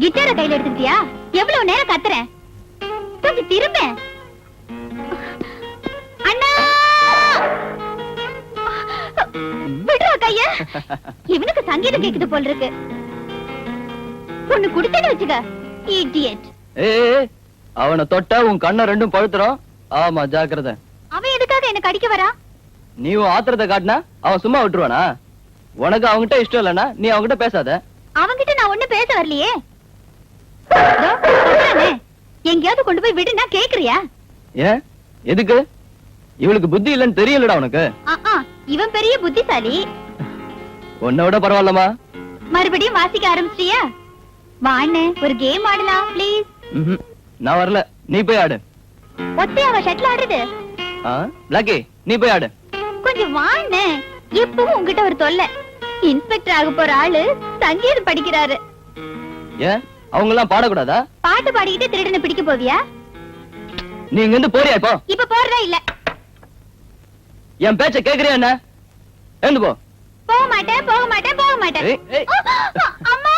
கிட்டார கையில எடுத்துக்கிட்டியா? எவ்வளவு நேரம் கத்துறேன், கொஞ்சம் திரும்ப. அண்ணா விடுறா கைய. இவனுக்கு சங்கீதம் கேக்குது போல இருக்கு. பொண்ணு குடுத்தேன்னு வச்சுக்க. இடியட். அவனை தொட்டா உன் கண்ண ரெண்டும் பழுத்துறோம். ஆமா ஜாக்கிரதை. அவன் எதுக்காக என்ன கடிக்க வரா? நீ ஆத்திரத்தை காட்டினா அவன் சும்மா விட்டுருவானா? உனக்கு அவங்கிட்ட இஷ்டம் இல்லனா நீ அவங்கிட்ட பேசாத. அவங்கிட்ட நான் ஒண்ணு பேச வரலையே. எங்கேயாவது கொண்டு போய் விடுனா கேக்குறியா? ஏன் எதுக்கு? இவளுக்கு புத்தி இல்லன்னு தெரியலடா உனக்கு. இவன் பெரிய புத்திசாலி. உன்னை விட பரவாயில்லமா? மறுபடியும் வாசிக்க ஆரம்பிச்சிட்டியா? வாண்ணே ஒரு கேம் ஆடலாம் ப்ளீஸ். நான் வரல, நீ போய் ஆடு. ஒத்தையாவ ஷட்டில் ஆடுறது? பிளாக்கி நீ போய் ஆடு. கொஞ்சம் வாண்ணே, எப்பவும் உங்ககிட்ட ஒரு தொல்லை. இன்ஸ்பெக்டர் ஆக போற ஆளு சங்கீதம் படிக்கிறாரு. ஏன் அவங்க எல்லாம் பாடக்கூடாதா? பாட்டு பாடிக்கிட்டு திருடனை பிடிக்க போவியா? நீ இங்க இருந்து போறியா? இப்போ இப்ப போறதா இல்ல? என் பேச்ச கேக்குறியா? என்ன எழுந்து போ. போக மாட்டேன் போக மாட்டேன் போக மாட்டேன். அம்மா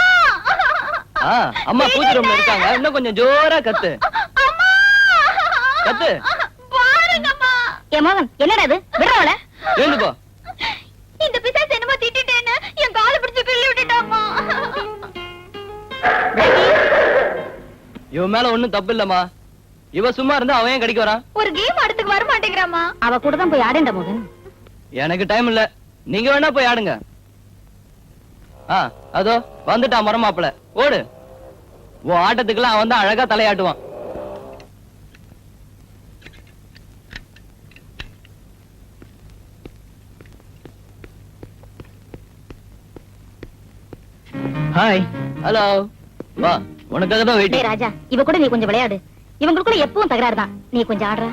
அம்மா பூஜை ரூம்ல இருக்காங்க. இன்னும் கொஞ்சம் ஜோரா கத்து. கத்து. பாருங்கம்மா. என் மகன் என்னடா இது? விடுறவள. எழுந்து போ. இந்த பிசாசு என்னமோ திட்டிட்டேன்னு என் காலை பிடிச்சு கிள்ளி விட்டுட்டாம்மா. இவன் மேல ஒண்ணும் தப்பு இல்லம்மா. இவ சும்மா இருந்தா அவன் ஏன் கடிக்க வரான்? ஒரு கேம் ஆடத்துக்கு வர மாட்டேங்கிறாமா. அவ கூட தான் போய் ஆடேண்டா மகன். எனக்கு டைம் இல்ல, நீங்க வேணா போய் ஆடுங்க. அதோ வந்துட்டான் மரமாப்பிள. ஓடு. உன் ஆட்டத்துக்குலாம் அவன் தான் அழகா தலையாட்டுவான். ஹாய். ஹலோ. வா, உனக்காக தான் வெயிட்டிங். ராஜா, இவ கூட நீ கொஞ்சம் விளையாடு. இவங்களுக்குள்ள எப்பவும் தகராறு தான். நீ கொஞ்சம் ஆடுறா.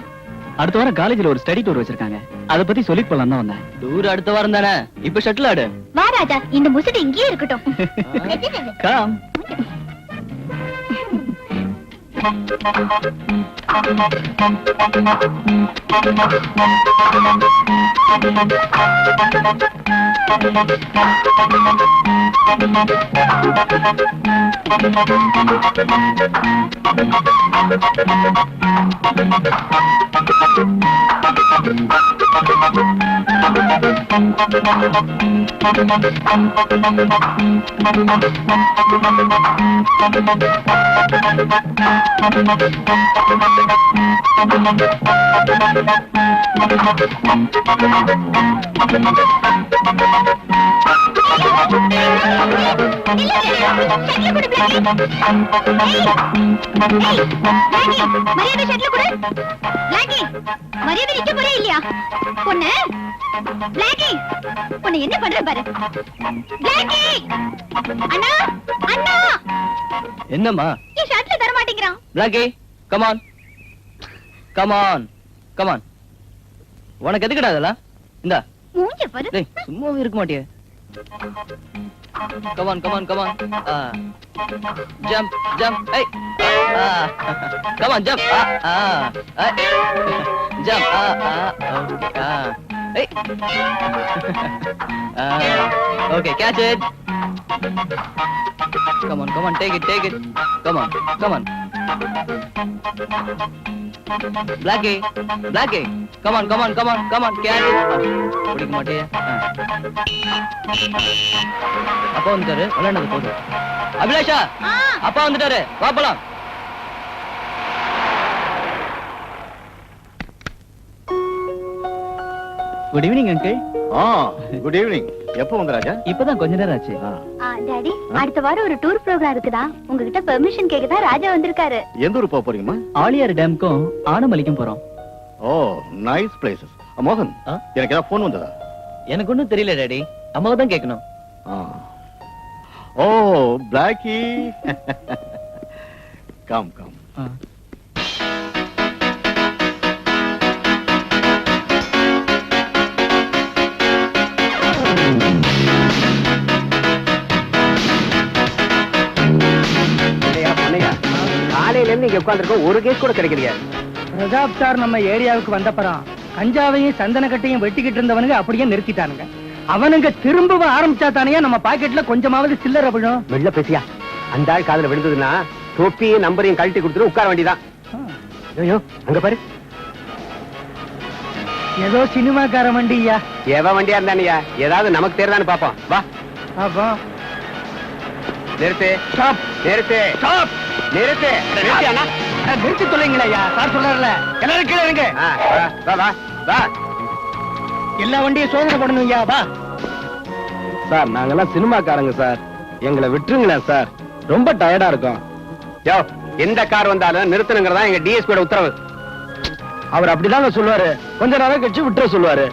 அடுத்த வாரம் காலேஜ்ல ஒரு ஸ்டடி டூர் வச்சிருக்காங்க. அத பத்தி சொல்லிட்டு போலாம் தான் வந்தேன். டூர் அடுத்த வாரம் தானே? இப்ப ஷட்டில் ஆடு. வா ராஜா, இந்த முசுடு இங்கேயே இருக்கட்டும். கம். என்ன பண்ற பாரு. என்னம்மா? என் ஷர்ட்ல தர மாட்டேங்கிறான். Blackie come on come on come on. உனக்கு எதுக்குடா அதெல்லாம்? இந்தா மூஞ்ச பாரு. டேய் சும்மாவே இருக்க மாட்டியே. Come on come on come on. Jump jump. ஏய் கம் ஆன் ஜம்ப். ஜம்ப். ஏய் okay catch it. Come on, come on, take it. Come on, come on. Blackie, come on, catch it. பிடிக்க மாட்டியே. அப்பா வந்துட்டாரு, விளையாண்டது போதும். அபிலாஷா, அப்பா வந்துட்டாரு, வா போலாம். Good evening uncle. Good evening. எப்போ வந்த ராஜா? இப்பதான் கொஞ்ச நேரம் ஆச்சு. டாடி, அடுத்த வாரம் ஒரு டூர் ப்ரோகிராம் இருக்குதா? உங்ககிட்ட பெர்மிஷன் கேக்க தான் ராஜா வந்திருக்காரு. எந்த ஊர் போக போறீங்கம்மா? ஆலியார் டேம்க்கும் ஆனமலைக்கும் போறோம். ஓ நைஸ் பிளேசஸ். மோகன், எனக்கு ஏதாவது போன் வந்ததா? எனக்கு ஒண்ணும் தெரியல டாடி, அம்மாவை தான் கேட்கணும். ஓ பிளாக்கி. Come come. காலையில இருந்து இங்க உட்கார்ந்திருக்கோம், ஒரு கேஸ் கூட கிடைக்கலையா? பிரதாப் சார் நம்ம ஏரியாவுக்கு வந்தப்பறம் கஞ்சாவையும் சந்தன கட்டையும் வெட்டிக்கிட்டு இருந்தவனுங்க அப்படியே நிறுத்திட்டானுங்க. அவனுங்க திரும்ப ஆரம்பிச்சா தானே நம்ம பாக்கெட்ல கொஞ்சமாவது சில்லறை விழும். வெள்ள பேசியா? அந்த ஆள் காதுல விழுந்ததுன்னா தொப்பியும் நம்பரையும் கழட்டி கொடுத்துட்டு உட்கார வேண்டியதான். ஐயோ அங்க பாரு, ஏதோ சினிமாக்கார வண்டியா. எவன் வண்டியா இருந்தானியா, ஏதாவது நமக்கு தெரியுதான்னு பாப்போம். வா. அப்போ நிறுத்து. ஸ்டாப் நிறுத்து. ஸ்டாப் நிறுத்து. நிறுத்தியாண்ணா? நிறுத்தி சொல்லுங்களா சார் சொல்றாருல. எல்லாரும் கீழே இருங்க. வா வா வா. எல்லா வண்டியும் சோதனை பண்ணணும் ஐயா. வா. சார் நாங்கெல்லாம் சினிமாக்காரங்க சார், எங்களை விட்டுருங்களேன் சார், ரொம்ப டயர்டா இருக்கும். யோ, எந்த கார் வந்தாலும் நிறுத்தணுங்கிறதா எங்க டிஎஸ்பியோட உத்தரவு. அவர் அப்படிதாங்க சொல்லுவாரு, கொஞ்ச நேரம் கழிச்சு விட்டுற சொல்லுவாரு.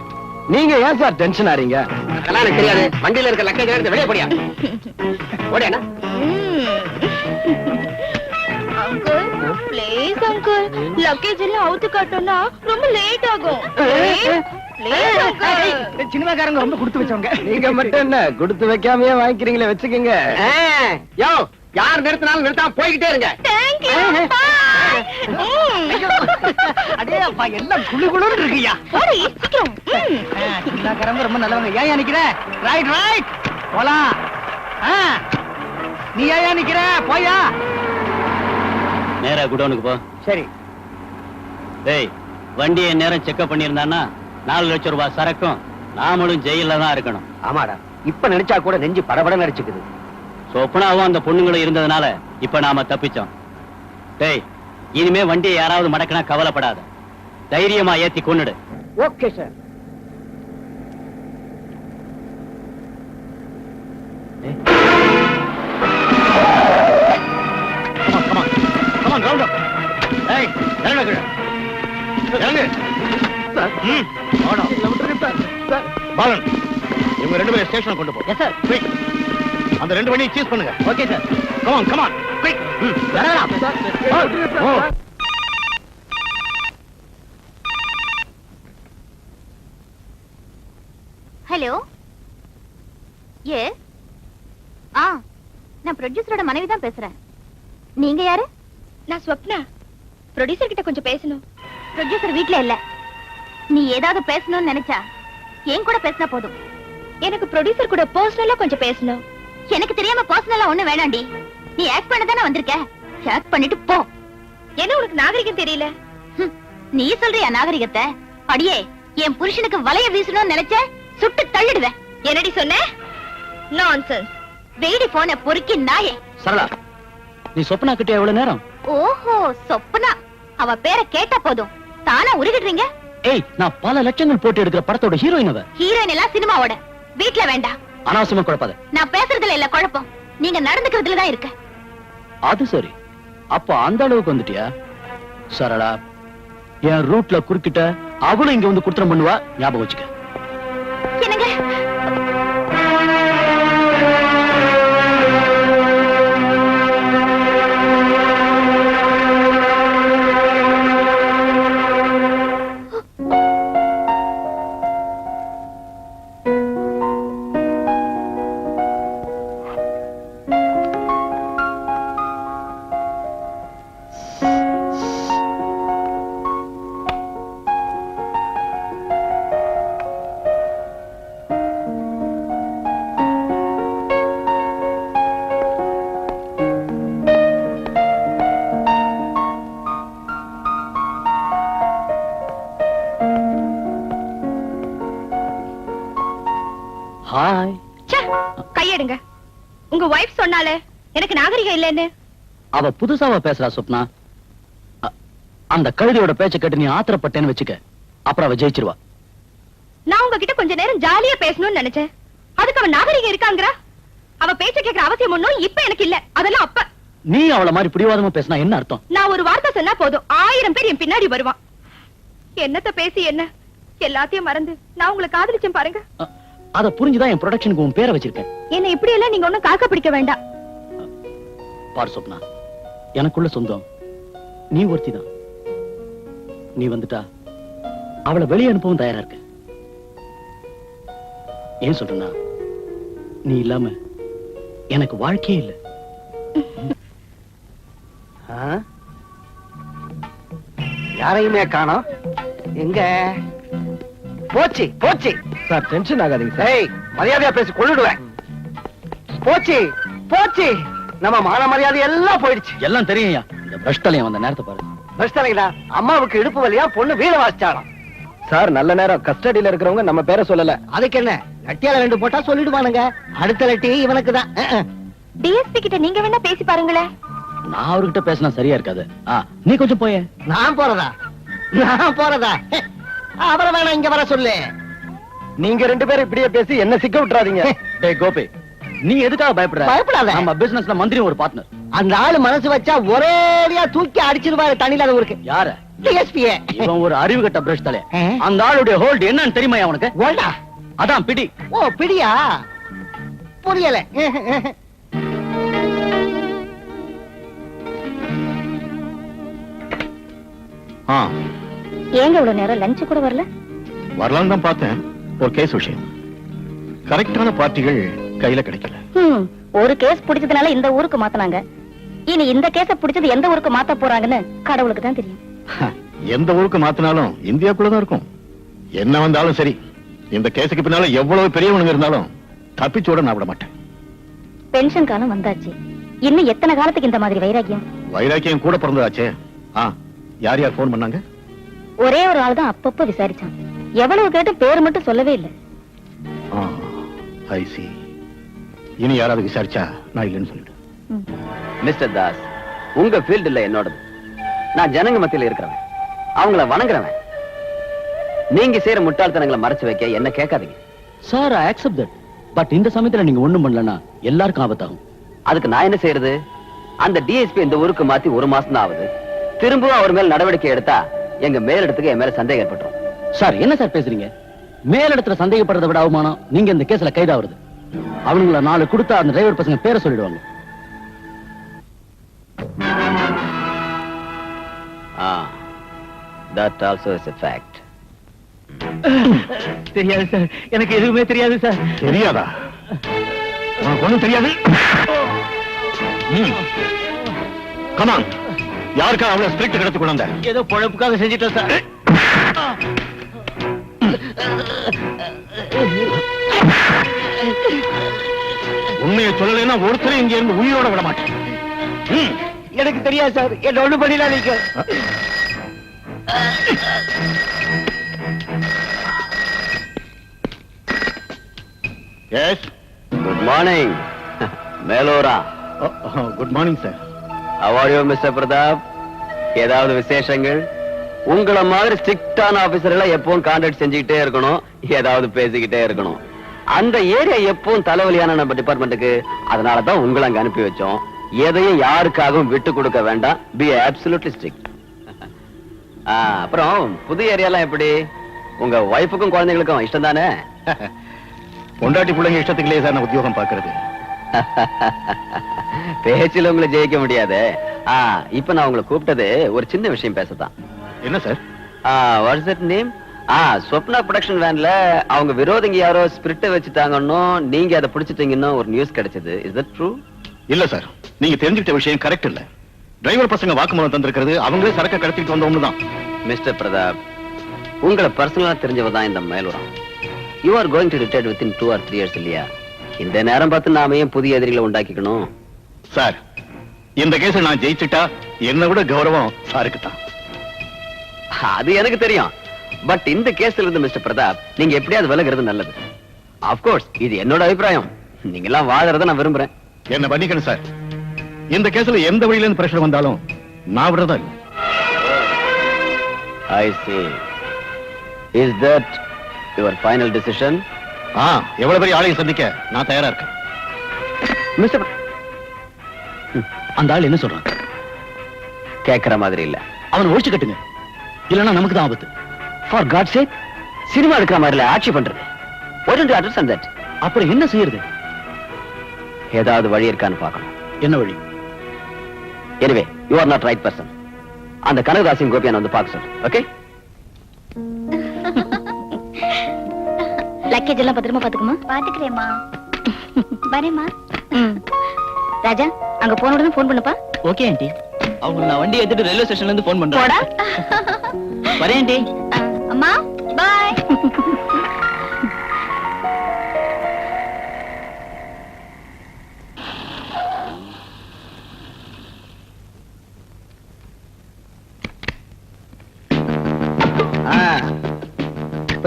நீங்க ஏன் சார் டென்ஷன் ஆறீங்க? அதெல்லாம் எனக்கு தெரியாது. வண்டியில இருக்க லக்கேஜ் எடுத்து வெளியே போடியா. ஓடியாண்ணா. அங்கிள் ப்ளீஸ் அங்கிள், லக்கேஜ் எல்லாம் அவுத்து காட்டோம்னா ரொம்ப லேட் ஆகும். Please uncle. சினிமாக்காரங்க ரொம்ப கொடுத்து வச்சவங்க. நீங்க மட்டும் என்ன கொடுத்து வைக்காமயே வாங்கிக்கிறீங்களே, வச்சுக்கோங்க. யோ, யார் நிறுத்தினாலும் நிறுத்தாம போய்கிட்டே இருங்க. Thank you. அடே அப்பா, எல்லாம் குளு குளுன்னு இருக்குயா. போடி சீக்கிரம். சினிமாக்காரங்க ரொம்ப நல்லவங்க. ஏன் நிக்கிற? ரைட் ரைட் போலாம். நீ ஏன் நிக்கிற? போயா. நேரா குடோனுக்கு போ. சரி. டேய், வண்டியை நேரம் செக்அப் பண்ணியிருந்தான்னா 4 லட்சம் ரூபாய் சரக்கும் நாமளும் ஜெயில தான் இருக்கணும். ஆமாடா, இப்ப நினைச்சா கூட நெஞ்சு படபட நடிச்சுக்குது. சொப்னாவும் அந்த பொண்ணுங்களும் இருந்ததுனால இப்ப நாம தப்பிச்சோம். டேய், இனிமே வண்டியை யாராவது மடக்கினா கவலைப்படாத, தைரியமா ஏத்தி கொன்னுடு. Okay sir. பாலன், இவங்க 2 பேரும் ஸ்டேஷன் கொண்டு போ. Yes sir. Quick. அந்த 2 வண்டியும் சீஸ் பண்ணுங்க. Okay sir. Come on, quick. Hello. Yes. நான் ப்ரொடியூசரோட மனைவி தான் பேசுறேன். நீங்க யாரு? நான் ஸ்வப்னா. ப்ரொடியூசர் கிட்ட கொஞ்சம் பேசணும். ப்ரொடியூசர் வீட்ல இல்ல. நீ ஏதாவது பேசணும்னு நினைச்சா என் கூட பேசினா போதும். எனக்கு ப்ரொடியூசர் கூட பர்சனலா கொஞ்சம் பேசணும். எனக்கு தெரியாம பர்சனலா ஒண்ணு வேணாண்டி. நீ ஆக்ட் பண்ண தானே வந்திருக்க, ஆக்ட் பண்ணிட்டு போ. என்ன உனக்கு நாகரிகம் தெரியல? நீ சொல்றியா நாகரிகத்தை? அடியே, என் புருஷனுக்கு வலைய வீசணும்னு நினைச்ச சுட்டு தள்ளிடுவேன். என்னடி சொன்ன? நான்சென்ஸ். வெயிடி போன பொறுக்கி நாயே. சரளா, நீ சொப்னா கிட்ட எவ்வளவு நேரம்? ஓஹோ, சொப்பனா. அவ பேரை கேட்டா போதும் தானா உருகிடுறீங்க. ஏய், நான் பல லட்சங்கள் போட்டு எடுக்கிற படத்தோட ஹீரோயின் அவ. ஹீரோயின் எல்லாம் சினிமாவோட. வீட்ல வேண்டாம். அனாவசியமா குழப்பாத. நான் பேசுறதுல இல்ல குழப்பம், நீங்க நடந்துக்கிறதுல தான் இருக்கு. அது சரி, அப்ப அந்த அளவுக்கு வந்துட்டியா? சரளா, என் ரூட்ல குறுக்கிட்ட அவளும் இங்க வந்து குற்றம் பண்ணுவா, ஞாபகம் வச்சுக்க. என்னங்க? ஹாய். கையெடுங்க. உங்க வைஃப் சொன்னாலே எனக்கு நாகரிகம் இல்லைன்னு. அவ புதுசாவா பேசுறா சொப்னா. அந்த கழுதையோட பேச்ச கேட்டு நீ ஆத்திரப்பட்டேன்னு வச்சுக்க, அப்புறம் அவ ஜெயிச்சிருவா. நான் உங்ககிட்ட கொஞ்ச நேரம் ஜாலியா பேசணும்னு நினைச்சேன். அதுக்கு அவ நாகரிகம் இருக்காங்கறா. அவ பேச்ச கேக்குற அவசியம் ஒண்ணும் இப்ப எனக்கு இல்ல. அதெல்லாம் அப்ப. நீ அவள மாதிரி பிடிவாதமா பேசினா என்ன அர்த்தம்? நான் ஒரு வார்த்தை சொன்னா போதும் 1000 பேர் என் பின்னாடி வருவான். என்னத்த பேசி என்ன, எல்லாத்தையும் மறந்து நான் உங்களை காதலிச்சேன் பாருங்க. அத புரிஞ்சுதான் என் ப்ரொடக்ஷனுக்கு உன் பேரை வச்சிருக்கேன். என்ன இப்படி எல்லாம் நீங்க ஒண்ணும் காக்க பிடிக்க வேண்டாம். பாரு சொப்னா, எனக்குள்ள சொந்தம் நீ ஒருத்திதான். நீ வந்துட்டா அவளை வெளியே அனுப்பவும் தயாரா இருக்கு. ஏன் சொல்றேன்னா, நீ இல்லாம எனக்கு வாழ்க்கையே இல்ல. யாரையுமே காணோம். எங்க போச்சு? போச்சு சார், டென்ஷன் ஆகாதீங்க சார். ஏய், மரியாதையா பேசி கொள்ளுடுவேன். போச்சு போச்சு. நம்ம மான மரியாதை எல்லாம் போயிடுச்சு. எல்லாம் தெரியும்யா. இந்த பிரஷ்டலையும் வந்த நேரத்தை பாரு. பிரச்சனைடா, அம்மாவுக்கு இடுப்பு வலியா பொண்ணு வீட வாசிச்சாலாம். சார் நல்ல நேரம், கஸ்டடியில இருக்கிறவங்க நம்ம பேரை சொல்லல. அதுக்கு என்ன, லட்டியால 2 போட்டா சொல்லிடுவானுங்க. அடுத்த லட்டி இவனுக்கு தான். டிஎஸ்பி கிட்ட நீங்க வேணா பேசி பாருங்களேன். நான் அவர்கிட்ட பேசினா சரியா இருக்காது. நீ கொஞ்சம் போய. நான் போறதா? அவரை வேணா இங்க வர சொல்லு. நீங்க 2 பேரும் இப்படியே பேசி என்ன சிக்க விட்டுறாதீங்க. டேய் கோபி, நீ எதுக்காக பயப்படுற? பயப்படாத. நம்ம பிசினஸ்ல மந்திரி ஒரு பார்ட்னர். அந்த ஆளு மனசு வச்சா ஒரேடியா தூக்கி அடிச்சிருவாரு தண்ணியில ஊருக்கு. யார? டிஎஸ்பியே. இவன் ஒரு அறிவு கட்ட பிரஷ் தலை. ஆ? அந்த ஆளுடைய ஹோல்ட் என்னன்னு தெரியுமா உனக்கு? ஓல்டா? அதான் பிடி. ஓ பிடியா? புரியல. ஏங்க இவ்வளவு நேரம் லஞ்ச் கூட வரல? வரலாம் தான் பார்த்தேன். ஒரு கேஸ் விஷயம், கரெக்டான பார்ட்டிகள் கையில கிடைக்கல. ஒரு கேஸ் பிடிச்சதுனால இந்த ஊருக்கு மாத்துனாங்க. இனி இந்த கேஸ பிடிச்சது எந்த ஊருக்கு மாத்த போறாங்கன்னு கடவுளுக்கு தான் தெரியும். எந்த ஊருக்கு மாத்தினாலும் இந்தியாக்குள்ளதான் இருக்கும். என்ன வந்தாலும் சரி, இந்த கேஸுக்கு பின்னால எவ்வளவு பெரியவனுங்க இருந்தாலும் தப்பிச்சோட நான் விட மாட்டேன். பென்ஷன் காலம் வந்தாச்சு. இன்னும் எத்தனை காலத்துக்கு இந்த மாதிரி வைராக்கியம்? வைராக்கியம் கூட பிறந்ததாச்சே. யார் யார் போன் பண்ணாங்க? ஒரே ஒரு ஆள் தான் அப்பப்ப விசாரிச்சான். எவ்வளவு கேட்டு பேர் மட்டும் சொல்லவே இல்லை. ஐ see. இனி யாராவது விசாரிச்சா நான் இல்லைன்னு சொல்லிடு. மிஸ்டர் தாஸ், உங்க ஃபீல்ட் இல்ல என்னோடது. நான் ஜனங்க மத்தியில இருக்கிறவன், அவங்கள வணங்குறவன். நீங்க செய்யற முட்டாள்தனங்களை மறைச்சு வைக்க என்ன கேட்காதீங்க. Sir I accept that. But இந்த சமயத்துல நீங்க ஒண்ணும் பண்ணலனா எல்லாருக்கும் ஆபத்தாகும். அதுக்கு நான் என்ன செய்யறது? அந்த டிஎஸ்பி இந்த ஊருக்கு மாத்தி 1 மாசம் தான் ஆகுது. திரும்பவும் அவர் மேல் நடவடிக்கை எடுத்தா எங்க மேலிடத்துக்கு என் மேல சந்தேகம் ஏற்பட்டுரும். சார் என்ன சார் பேசுறீங்க? மேலிடத்துல சந்தேகப்படுறதை விட அவமானம் நீங்க இந்த கேஸ்ல கைதாகிறது. அவனுங்களை 4 கொடுத்தா அந்த டிரைவர் பசங்க பேரை சொல்லிடுவாங்க. That also is a fact. தெரியாது சார், எனக்கு எதுவுமே தெரியாது சார். தெரியாதா? உனக்கு ஒண்ணும் தெரியாது? கமான், யாருக்கா அவ்வளவு ஸ்பிரிட் கடத்து கொண்டு வந்த? ஏதோ பொழப்புக்காக செஞ்சிட்டேன் சார். உண்மையை சொல்லலைன்னா ஒருத்தரை இங்க இருந்து உயிரோட விட மாட்டேன். எனக்கு தெரியாது சார், என்ன ஒண்ணு பண்ணிடாதீங்க. Yes, good morning Melora. Good morning sir. How are you, Mr. Pratap? ஏதாவது விசேஷங்கள்? உங்கள மாதிரி ஸ்ட்ரிக்டான ஆபீசர்களை எப்பவும் கான்டாக்ட் செஞ்சுக்கிட்டே இருக்கணும், ஏதாவது பேசிக்கிட்டே இருக்கணும். அந்த ஏரியா எப்பவும் தலைவலியான நம்ம டிபார்ட்மெண்ட்டுக்கு. அதனாலதான் உங்களை அங்க அனுப்பி வச்சோம். எதையும் யாருக்காகவும் விட்டு கொடுக்க வேண்டாம். Be absolutely strict. அப்புறம் புது ஏரியாலாம் எப்படி? உங்க வைஃபுக்கும் குழந்தைகளுக்கும் இஷ்டம் தானே? பொண்டாட்டி பிள்ளைங்க இஷ்டத்துக்குள்ளே சார் நான் உத்தியோகம் பாக்குறது. பேச்சில் உங்களை ஜெயிக்க முடியாது. இப்ப நான் உங்களை கூப்பிட்டது ஒரு சின்ன விஷயம் பேசத்தான். என்ன sir? What's that name? Swapna production வேன்ல அவங்க விரோதிங்க யாரோ ஸ்பிரிட்டை வச்சுட்டாங்கன்னு நீங்க அதை பிடிச்சிட்டீங்கன்னு ஒரு நியூஸ் கிடைச்சது. Is that true? இல்ல சார், நீங்க தெரிஞ்சுக்கிட்ட விஷயம் கரெக்ட் இல்ல. டிரைவர் பசங்க வாக்குமூலம் தந்திருக்கிறது அவங்களே சரக்கு கடத்திட்டு வந்தவங்க தான். மிஸ்டர் பிரதாப், உங்களை பர்சனலா தெரிஞ்சவ தான் இந்த மேலுரம். You are going to retired within 2 or 3 years இல்லையா? இந்த நேரம் பார்த்து நாம ஏன் புதிய எதிரிகளை உண்டாக்கிக்கணும்? சார், இந்த கேஸை நான் ஜெயிச்சுட்டா என்னை விட கௌரவம் சாருக்கு தான். அது எனக்கு தெரியும். பட் இந்த கேஸ்ல இருந்து மிஸ்டர் பிரதாப் நீங்க எப்படியாவது விலகிறது நல்லது. ஆஃப்கோர்ஸ் இது என்னோட அபிப்பிராயம். நீங்க எல்லாம் வாழறத நான் விரும்புறேன். என்ன பண்ணிக்கணும் சார். இந்த கேஸ்ல எந்த வழியில இருந்து பிரஷர் வந்தாலும் நான் விடுறதா இல்லை. I see. Is that your final decision? எவ்வளவு பெரிய ஆளையும் சந்திக்க நான் தயாரா இருக்கேன். மிஸ்டர் அந்த ஆள் என்ன சொல்றான்? கேட்கிற மாதிரி இல்ல. அவன் ஒழிச்சு கட்டுங்க, இல்லன்னா நமக்கு தான் ஆபத்து. For God's sake, சினிமா எடுக்கிற மாதிரி ஆட்சி பண்றது. Why don't you understand that? அப்புறம் என்ன செய்யறது? ஏதாவது வழி இருக்கான்னு பார்க்கணும். என்ன வழி? Anyway, you are not right person. அந்த கனகதாசின் கோபியான வந்து பார்க்க சொல்லு. ஓகே? லக்கேஜ் எல்லாம் பத்திரமா பாத்துக்குமா? பாத்துக்கிறேம்மா. வரேம்மா. ராஜா, அங்க போன உடனே போன் பண்ணுப்பா. Okay aunty. அவங்க நான் வண்டி எடுத்துட்டு ரயில்வே ஸ்டேஷன்ல இருந்து போன் பண்றேன். போடா. வரேன் ஆண்டி. அம்மா, பை.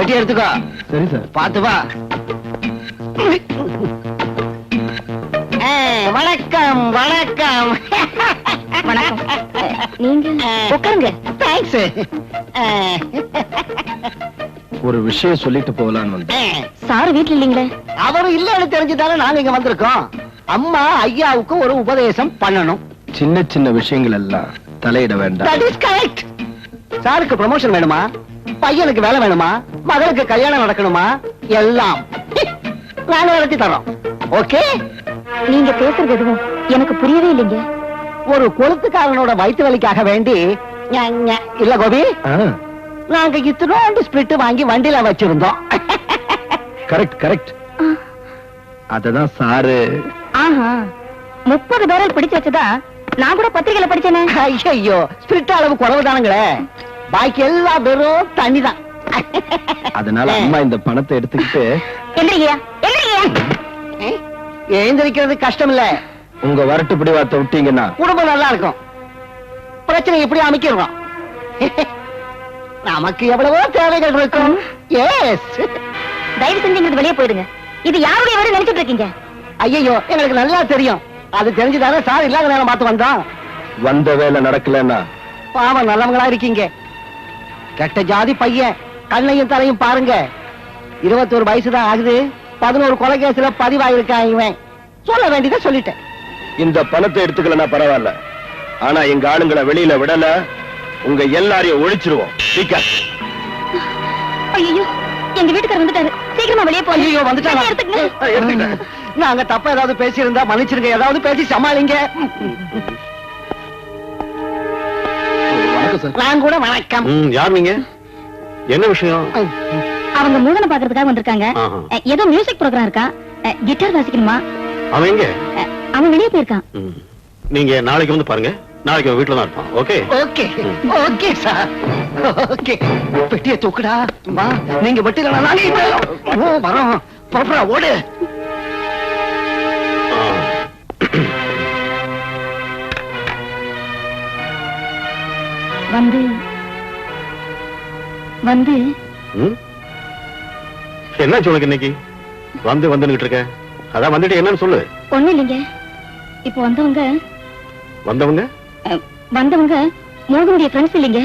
பெட்டி எடுத்துக்கோ. சரி சார். பாத்து வா. வணக்கம் வணக்கம். வணக்கம். நீங்க உட்காருங்க. தேங்க்ஸ். ஒரு விஷயம் சொல்லிட்டு போகலான்னு வந்தேன். சார் வீட்ல இல்லீங்களே? அவரு இல்லன்னு தெரிஞ்சுதானே நாங்க இங்க வந்திருக்கோம். அம்மா ஐயாவுக்கு ஒரு உபதேசம் பண்ணணும். சின்ன சின்ன விஷயங்கள் எல்லாம் தலையிட வேண்டாம். That is correct. சாருக்கு ப்ரமோஷன் வேணுமா, பையனுக்கு வேலை வேணுமா, மகளுக்கு கல்யாணம் நடக்கணுமா, எல்லாம் நாங்க நடத்தி தரோம். ஓகே? நீங்க பேசுறது எதுவும் எனக்கு புரியவே இல்லைங்க. ஒரு கொளுத்துக்காரனோட வயிற்று வலிக்காக வேண்டி இல்ல கோபி, நாங்க இத்தனோண்டு ஸ்பிரிட் வாங்கி வண்டியில வச்சிருந்தோம். Correct correct. அததான் சாரு. ஆஹா, 30 பேரல் பிடிச்சு வச்சதா நான் கூட பத்திரிகையில படிச்சேனே. ஐயோ, ஸ்பிரிட் அளவு குறைவுதானுங்களே, பாக்கி எல்லாம் வெறும் தண்ணி தான். அதனால அம்மா இந்த பணத்தை எடுத்துக்கிட்டு எந்திரியா எந்திரியா. எழுந்திருக்கிறது கஷ்டம் இல்ல, உங்க வரட்டு பிடிவாத்தை விட்டீங்கன்னா குடும்பம் நல்லா இருக்கும். பிரச்சனை எப்படி அமைக்கிறோம். நமக்கு எவ்வளவோ தேவைகள் இருக்கும். எஸ், தயவு செஞ்சு வெளியே போயிடுங்க. இது யாருடைய வேலை நினைச்சிட்டு இருக்கீங்க? ஐயோ, எங்களுக்கு நல்லா தெரியும். அது தெரிஞ்சுதானே சார் இல்லாத நேரம் பார்த்து வந்தோம். வந்த வேலை நடக்கலன்னா பாவம், நல்லவங்களா இருக்கீங்க. கெட்ட ஜாதி பையன், கண்ணையும் தலையும் பாருங்க. 21 வயசுதான் ஆகுது, 11 கொலை கேஸ்ல பதிவாயிருக்கான். இவன் சொல்ல வேண்டியதை சொல்லிட்டேன். இந்த பணத்தை எடுத்துக்கலன்னா பரவாயில்ல, ஆனா எங்க ஆளுங்களை வெளியில விடல, உங்க எல்லாரையும் ஒழிச்சிருவோம். ஐயோ, எங்க வீட்டுக்காரர் வந்துட்டாரு. சீக்கிரமா வெளியே போய். ஐயோ, வந்துட்டாங்க. நாங்க தப்பா ஏதாவது பேசி இருந்தா மன்னிச்சிருங்க. ஏதாவது பேசி சமாளிங்க. நான் கூட வணக்கம். யார் நீங்க? என்ன விஷயம்? அவங்க மூதனை பாக்குறதுக்காக வந்திருக்காங்க. ஏதோ மியூசிக் ப்ரோகிராம் இருக்கா, கிட்டார் வாசிக்கணுமா. அவன் எங்க? அவன் வெளியே போயிருக்கான். நீங்க நாளைக்கு வந்து பாருங்க. நாளைக்கு வீட்டுல தான் இருப்பான். Okay okay okay sir. Okay, பெட்டியை தூக்குடா. வா, நீங்க வெட்டில வரோம். புறப்படா, ஓடு. வந்து வந்து என்ன உனக்கு இன்னைக்கு வந்து வந்துட்டு இருக்க? அதான் வந்துட்டு என்னன்னு சொல்லு. ஒண்ணும் இல்லைங்க. இப்ப வந்தவங்க வந்தவங்க மோகனுடைய ஃப்ரெண்ட்ஸ் இல்லைங்க.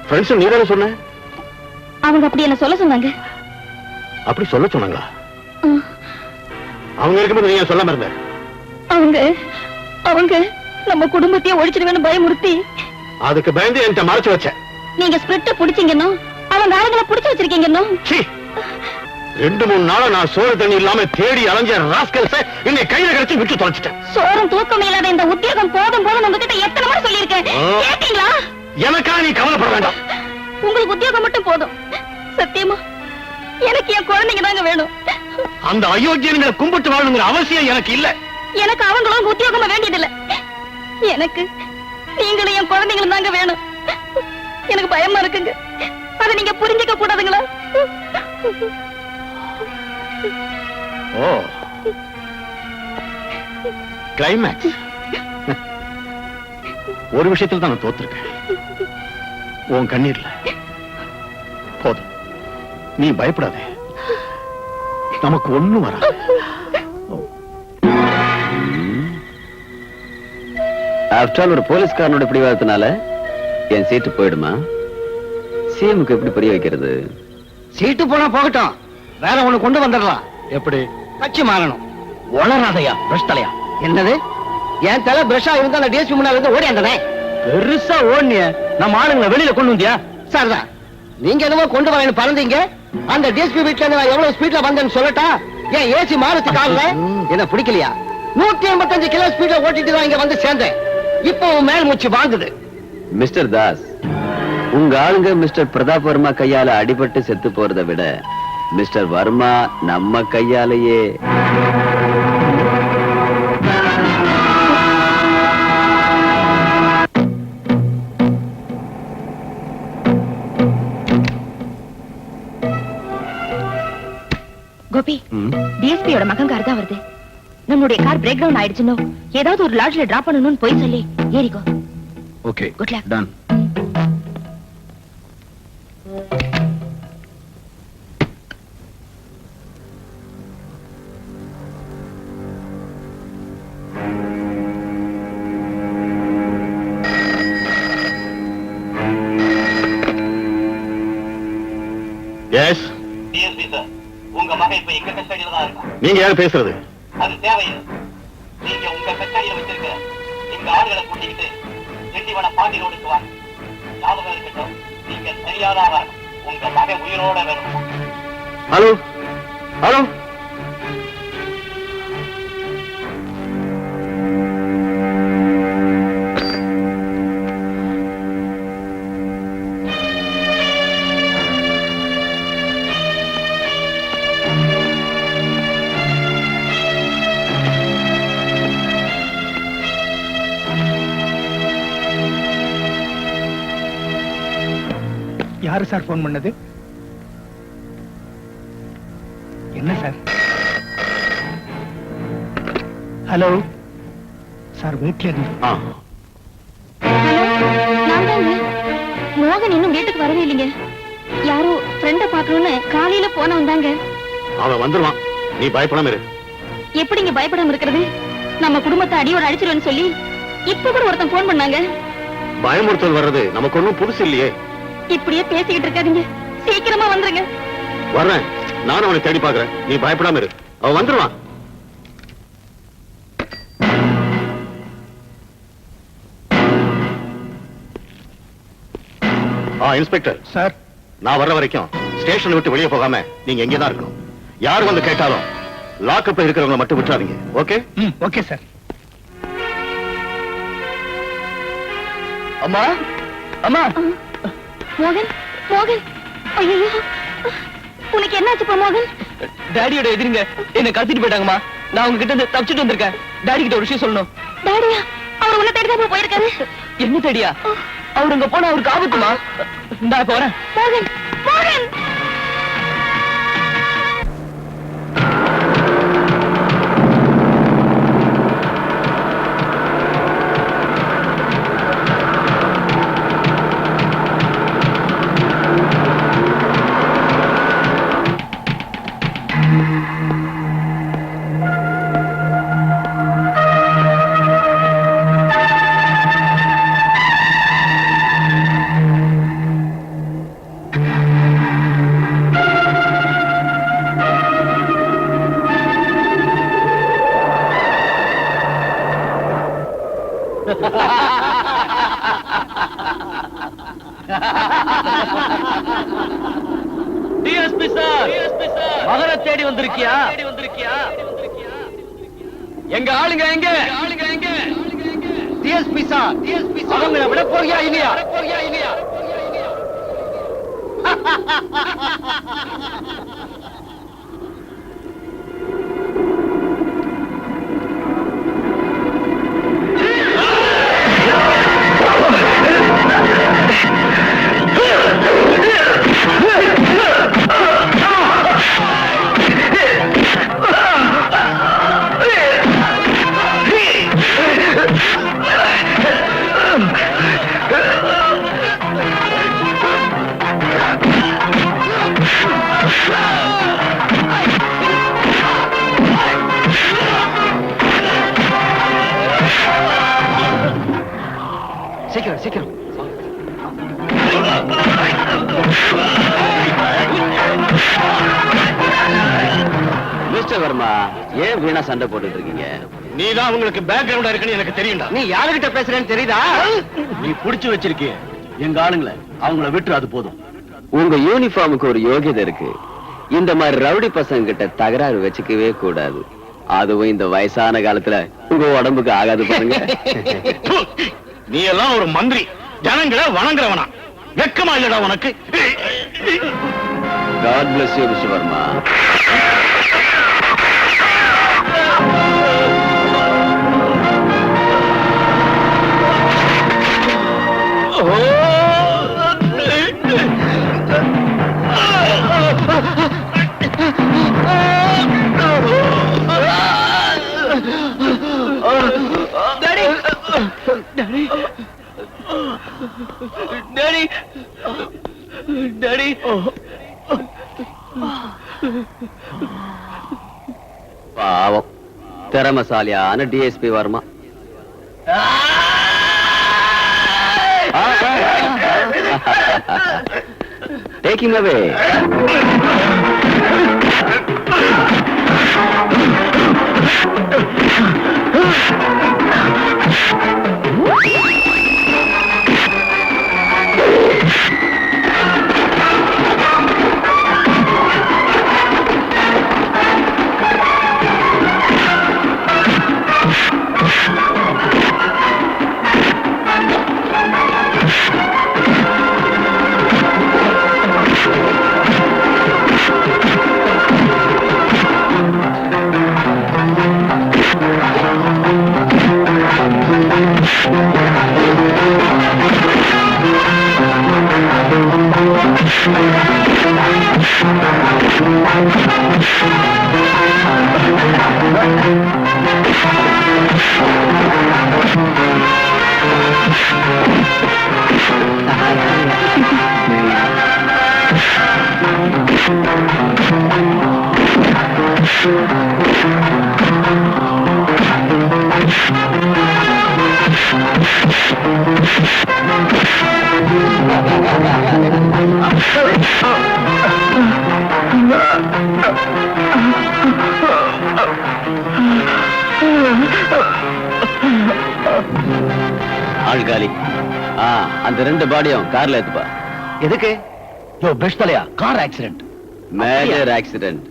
ஃப்ரெண்ட்ஸ் நீ தானே சொன்ன? அவங்க அப்படி என்ன சொல்ல சொன்னாங்க. அப்படி சொல்ல சொன்னாங்களா? அவங்க இருக்கும்போது நீங்க சொல்லாம இருந்த? அவங்க அவங்க நம்ம குடும்பத்தையே ஒழிச்சிடுவேன்னு பயமுறுத்தி, அதுக்கு பயந்து என்கிட்ட மறைச்சு வச்ச. நீங்க ஸ்பிரிட்ட புடிச்சீங்கன்னா அவங்க ஆளுங்களை புடிச்சு வச்சிருக்கீங்கன்னா. 2-3 நாளா நான் சோறு தண்ணி இல்லாம தேடி அலைஞ்ச ராஸ்கல்ஸ இன்னைக்கு கையில கிடைச்சு விட்டு தொலைச்சிட்டேன். சோறும் தூக்கம் இல்லாத இந்த உத்தியோகம் போதும் போதும் உங்ககிட்ட எத்தனை முறை சொல்லியிருக்கேன். கேட்டீங்களா? எனக்கா நீ கவலைப்பட வேண்டாம். உங்களுக்கு உத்தியோகம் மட்டும் போதும். சத்தியமா எனக்கு என் குழந்தைங்க தாங்க வேணும். அந்த அயோக்கியங்களை கும்பிட்டு வாழணுங்கிற அவசியம் எனக்கு இல்ல. எனக்கு அவங்களும் உத்தியோகமா வேண்டியதில்லை. எனக்கு நீங்களும் என் குழந்தைங்களும் தாங்க வேணும். எனக்கு பயமா இருக்குங்க. அதை நீங்க புரிஞ்சுக்க கூடாதுங்களா? ஓ, கிளைமேக்ஸ். ஒரு விஷயத்தில் தான் நான் தோத்துருக்கேன், உன் கண்ணீர்ல. போதும், நீ பயப்படாதே, நமக்கு ஒண்ணும் வராது. ஆஃப்டர் ஆல் ஒரு போலீஸ்காரனோட பிடிவாதத்தினால என் சீட்டு போயிடுமா? சிஎம்க்கு எப்படி புரிய வைக்கிறது? சீட்டு போனா போகட்டும், வேற ஒண்ணு கொண்டு வந்துடலாம். எப்படி? கட்சி மாறணும். வளராதையா பிரஷ் தலையா? என்னது? என் தலை பிரஷா இருந்தா அந்த டிஎஸ்பி முன்னால இருந்து ஓடி வந்தனே. பெருசா ஓடினிய நம்ம ஆளுங்களை வெளியில கொண்டு வந்தியா? சார் தான், நீங்க என்னவோ கொண்டு வரேன்னு பறந்தீங்க. அந்த டிஎஸ்பி வீட்டுல இருந்து நான் எவ்வளவு ஸ்பீட்ல வந்தேன்னு சொல்லட்டா? ஏன் ஏசி மாறுச்சு கால்ல? என்ன பிடிக்கலையா? 185 கிலோ ஸ்பீட்ல ஓட்டிட்டு தான் இங்க வந்து சேர்ந்தேன். இப்போ மேல் மூச்சு வாங்குது. மிஸ்டர் தாஸ், உங்க ஆளுங்க மிஸ்டர் பிரதாப் வர்மா கையால அடிபட்டு செத்து போறதை விட மிஸ்டர் வர்மா நம்ம கையாலேயே. கோபி, டிஎஸ்பியோட மகன் கார் தான் வருது. நம்மளுடைய கார் பிரேக் டவுன் ஆயிடுச்சுன்னு ஏதாவது ஒரு லாட்ஜ்ல டிராப் பண்ணணும்னு போய் சொல்லி ஏறிக்கோ. Okay, good luck. Done. Yes, DSP sir, உங்க மகன் இப்ப எங்க கஸ்டடியில தான் இருக்கான். நீங்க யார் பேசுறது? அது தேவையில்லை. நீங்க உங்க கஸ்டடியில வச்சிருக்க இந்த ஆளுகளை கூட்டிக்கிட்டு திண்டிவன பாண்டி ரோடுக்கு வாங்க. ஞாபகம் இருக்கட்டும், நீங்க சரியாதான் வரணும். உங்க மகன் உயிரோட வேணும். ஹலோ ஹலோ, யாரு சார் போன் பண்ணது? என்ன சார்? ஹலோ சார், வீட்டுல இருந்து நான் தாங்க. மோகன் இன்னும் வீட்டுக்கு வரவே இல்லைங்க. யாரோ ஃப்ரெண்ட பாக்கணும்னு காலையில போன வந்தாங்க. அவன் வந்துருவான், நீ பயப்படாம இரு. எப்படிங்க பயப்படாம இருக்கிறது? நம்ம குடும்பத்தை அடியோட அடிச்சிருவேன்னு சொல்லி இப்ப கூட ஒருத்தன் போன் பண்ணாங்க. பயமுறுத்தல் வர்றது நமக்கு ஒண்ணும் புதுசு இல்லையே. இப்படியே பேசிக்கிட்டு இருக்காதீங்க, சீக்கிரமா வந்துருங்க. வர்றேன், நானும் அவனை தேடி பாக்குறேன். நீ பயப்படாம இரு, அவன் வந்துருவான். இன்ஸ்பெக்டர் சார், நான் வர்ற வரைக்கும் ஸ்டேஷன் விட்டு வெளியே போகாம நீங்க எங்கே தான் இருக்கணும். யார் வந்து கேட்டாலும் லாக்அப்ல இருக்கிறவங்க மட்டும் விட்டுறாதீங்க. ஓகே? Okay sir. அம்மா அம்மா, மோகன், மோகன், ஐயோ, உனக்கு என்னாச்சுப்பா மோகன்? டாடியோட எதிரிங்க என்ன கடத்திட்டு போயிட்டாங்கம்மா. நான் உங்ககிட்ட இருந்து தப்பிச்சுட்டு வந்திருக்கேன். டாடி கிட்ட ஒரு விஷயம் சொல்லணும். டாடியா? அவர் உன்னை தேடிதான் போயிருக்காரு. என்ன தேடியா? அவர் அங்க போனா அவருக்கு ஆபத்துமா? நான் இப்ப வரேன். மோகன், மோகன். டிஎஸ்பி சார், மகனை தேடி வந்திருக்கியா? எங்க ஆளுங்க எங்க? டிஎஸ்பி சார், அவங்களை விட போறியா இல்லையா? சீக்கிரம் சீக்கிரம். மிஸ்டர் வர்மா, ஏன் வீணா சண்டை போட்டுட்டு இருக்கீங்க? நீ தான் உங்களுக்கு பேக்ரவுண்டா இருக்குன்னு எனக்கு தெரியும்டா. நீ யாருகிட்ட பேசுறேன்னு தெரியுதா? நீ புடிச்சு வச்சிருக்கிய எங்க ஆளுங்களை, அவங்கள விட்டு அது போதும். உங்க யூனிஃபார்முக்கு ஒரு யோகியதை இருக்கு. இந்த மாதிரி ரவுடி பசங்க கிட்ட தகராறு வச்சுக்கவே கூடாது. அதுவும் இந்த வயசான காலத்துல உங்க உடம்புக்கு ஆகாது பாருங்க. நீ எல்லாம் ஒரு மந்திரி, ஜனங்களை வணங்குறவனா? வெக்கமா இல்லடா உனக்கு? God bless you, Mr. Verma. Daddy, daddy, daddy. பாவம், திறமசாலியான டிஎஸ்பி வர்மா. Taking away. ஆள்காலி. அந்த 2 பாடியும் கார்ல ஏத்துப்பா. எதுக்கு? யோ பெஸ்ட் தலையா, car accident. Major accident.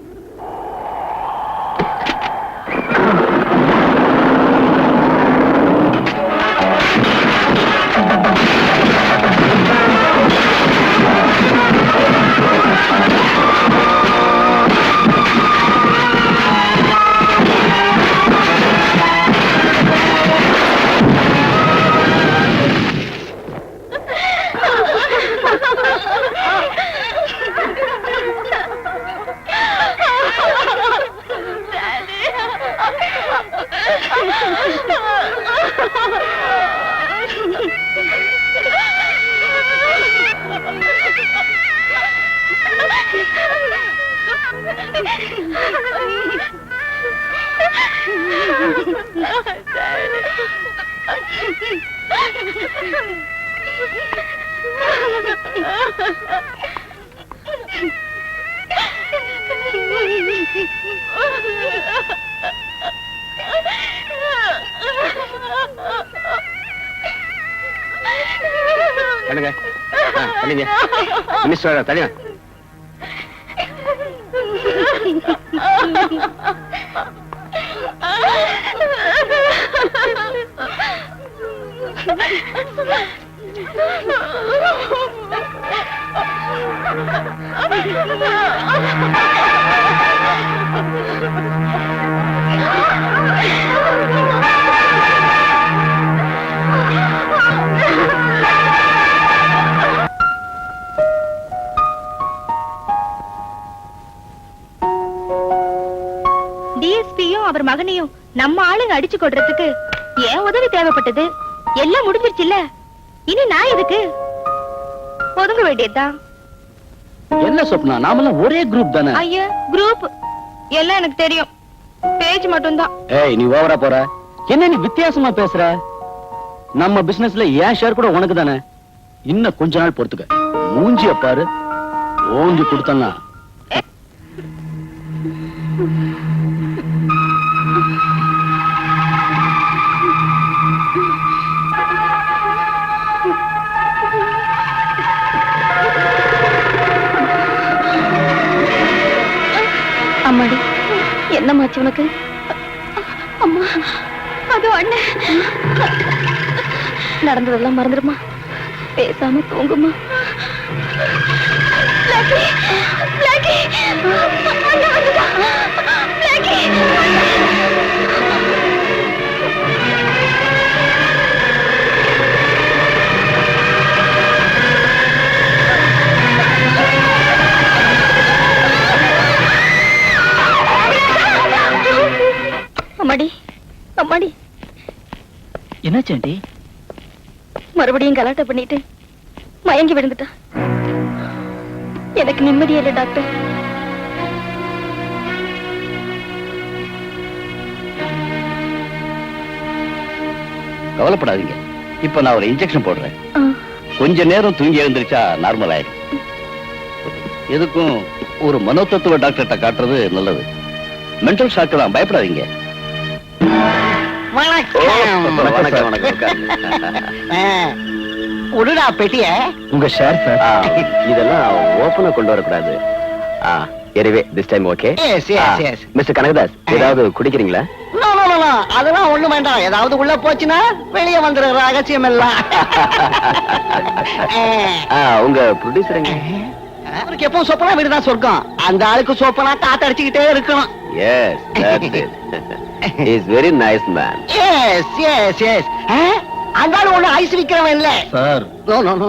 Minister தனியா டிஎஸ்பியும் அவர் மகனையும் நம்ம ஆளுங்க அடிச்சு கொள்றதுக்கு ஏன் உதவி தேவைப்பட்டது? எல்லாம் முடிஞ்சிருச்சுல்ல, இனி நான் எதுக்கு? ஒதுங்க வேண்டியதுதான். என்ன சொப்னா, நாமெல்லாம் ஒரே குரூப் தானே? ஐயா, குரூப் எல்லாம் எனக்கு தெரியும், பேஜ் மட்டும்தான். ஏய், நீ ஓவரா போற. என்ன நீ வித்தியாசமா பேசுற? நம்ம பிசினஸ்ல ஏன் ஷேர் கூட உனக்கு தானே. இன்னும் கொஞ்ச நாள் பொறுத்துக்க, மூஞ்சிய பாரு, ஓங்கி கொடுத்தனா. அம்மாடி, என்னமாச்சு உனக்கு? அம்மா, அது அண்ணன். நடந்ததெல்லாம் மறந்துடுமா, பேசாம தூங்குமா. அம்மாடி, அம்மாடி, என்னாச்சு ஆண்டி? மறுபடியும் கலாட்டம் பண்ணிட்டு மயங்கி விழுந்துட்டா. எனக்கு நிம்மதியே இல்லை டாக்டர். கவலைப்படாதீங்க, இப்ப நான் ஒரு இன்ஜெக்ஷன் போடுறேன். கொஞ்ச நேரம் தூங்கி எழுந்திருச்சா நார்மல் ஆயிடும். எதுக்கும் ஒரு மனோதத்துவ டாக்டர்கிட்ட காட்டுறது நல்லது. மென்டல் ஷாக் தான், பயப்படாதீங்க. வணக்கம் வணக்கம் உட்காருங்க. உடுடா பெட்டிய. உங்க ஷேர் சார். இதெல்லாம் ஓபனா கொண்டு வரக்கூடாது. Anyway this time okay. Mister Kanakadas, ஏதாவது குடிக்கிறீங்களா? அதெல்லாம் ஒண்ணு வேண்டாம். ஏதாவது உள்ள போச்சுன்னா வெளியே வந்துடுற ரகசியம் எல்லாம். உங்க ப்ரொடியூசர் எங்க? அவருக்கு எப்பவும் சொப்பனா வீடுதான் சொர்க்கம். அந்த ஆளுக்கு சொப்பனா காத்தடிச்சுக்கிட்டே இருக்கணும். Yes, that's it. He's very nice man. Yes. அந்த ஆளு ஒண்ணு ஐஸ் விக்கிறவன் இல்ல சார். நோ.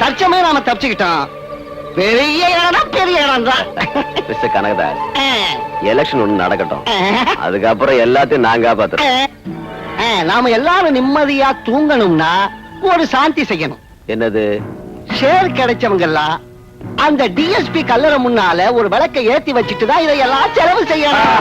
தற்சமே நாம தப்பிச்சுக்கிட்டோம். பெரிய இடம் பெரிய இடம் தான். மிஸ்டர் கனகதாஸ், எலெக்ஷன் ஒண்ணு நடக்கட்டும், அதுக்கப்புறம் எல்லாத்தையும் நான் காப்பாத்துறேன். நாம எல்லாரும் நிம்மதியா தூங்கணும்னா ஒரு சாந்தி செய்யணும். என்னது? ஷேர் கிடைச்சவங்க எல்லாம் அந்த டிஎஸ்பி கல்லறை முன்னால ஒரு விளக்கை ஏத்தி வச்சுட்டு தான் இதையெல்லாம் செலவு செய்யணும்.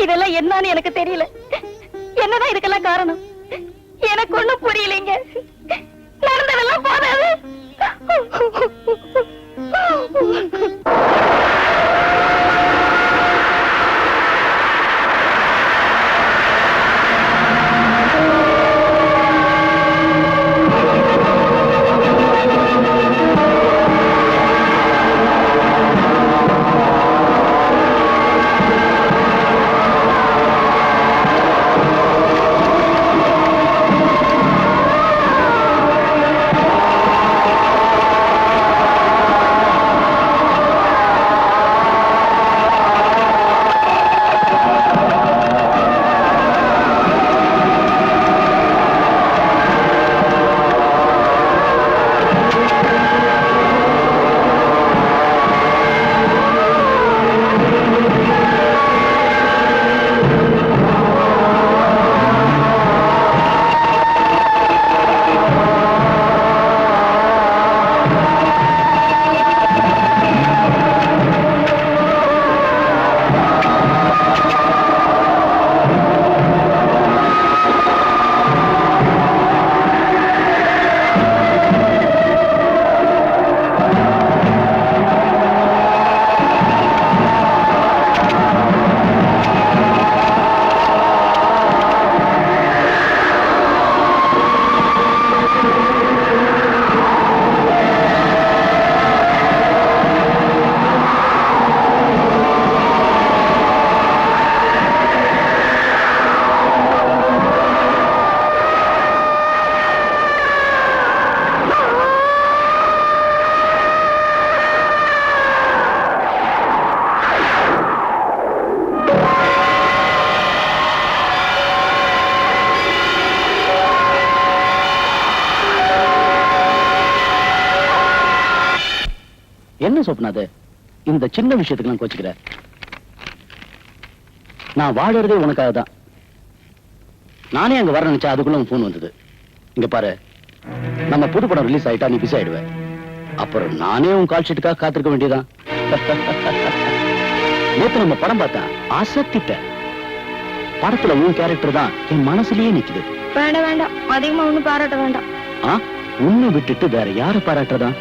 இதெல்லாம் என்னன்னு எனக்கு தெரியல. என்னதான் இதுக்கெல்லாம் காரணம் எனக்கு ஒண்ணும் புரியலைங்க. நடந்ததெல்லாம் போதாது. என்ன சொப்னா அது? இந்த சின்ன விஷயத்துக்கு நான் கோச்சுக்கிறேன். நான் வாழறதே உனக்காக தான். நானே அங்க வர நினைச்சா அதுக்குள்ள உன் போன் வந்தது. இங்க பாரு, நம்ம புது படம் ரிலீஸ் ஆயிட்டா நீ பிஸி ஆயிடுவேன். அப்புறம் நானே உன் கால் ஷீட்டுக்காக காத்திருக்க வேண்டியதான். நேத்து நம்ம படம் பார்த்தேன், அசத்திட்டேன். படத்துல உன் கேரக்டர் தான் என் மனசுலயே நிக்குது. வேண்டாம் வேண்டாம், அதிகமா ஒண்ணும் பாராட்ட வேண்டாம். உன்னை விட்டுட்டு வேற யார பாராட்டுறதா?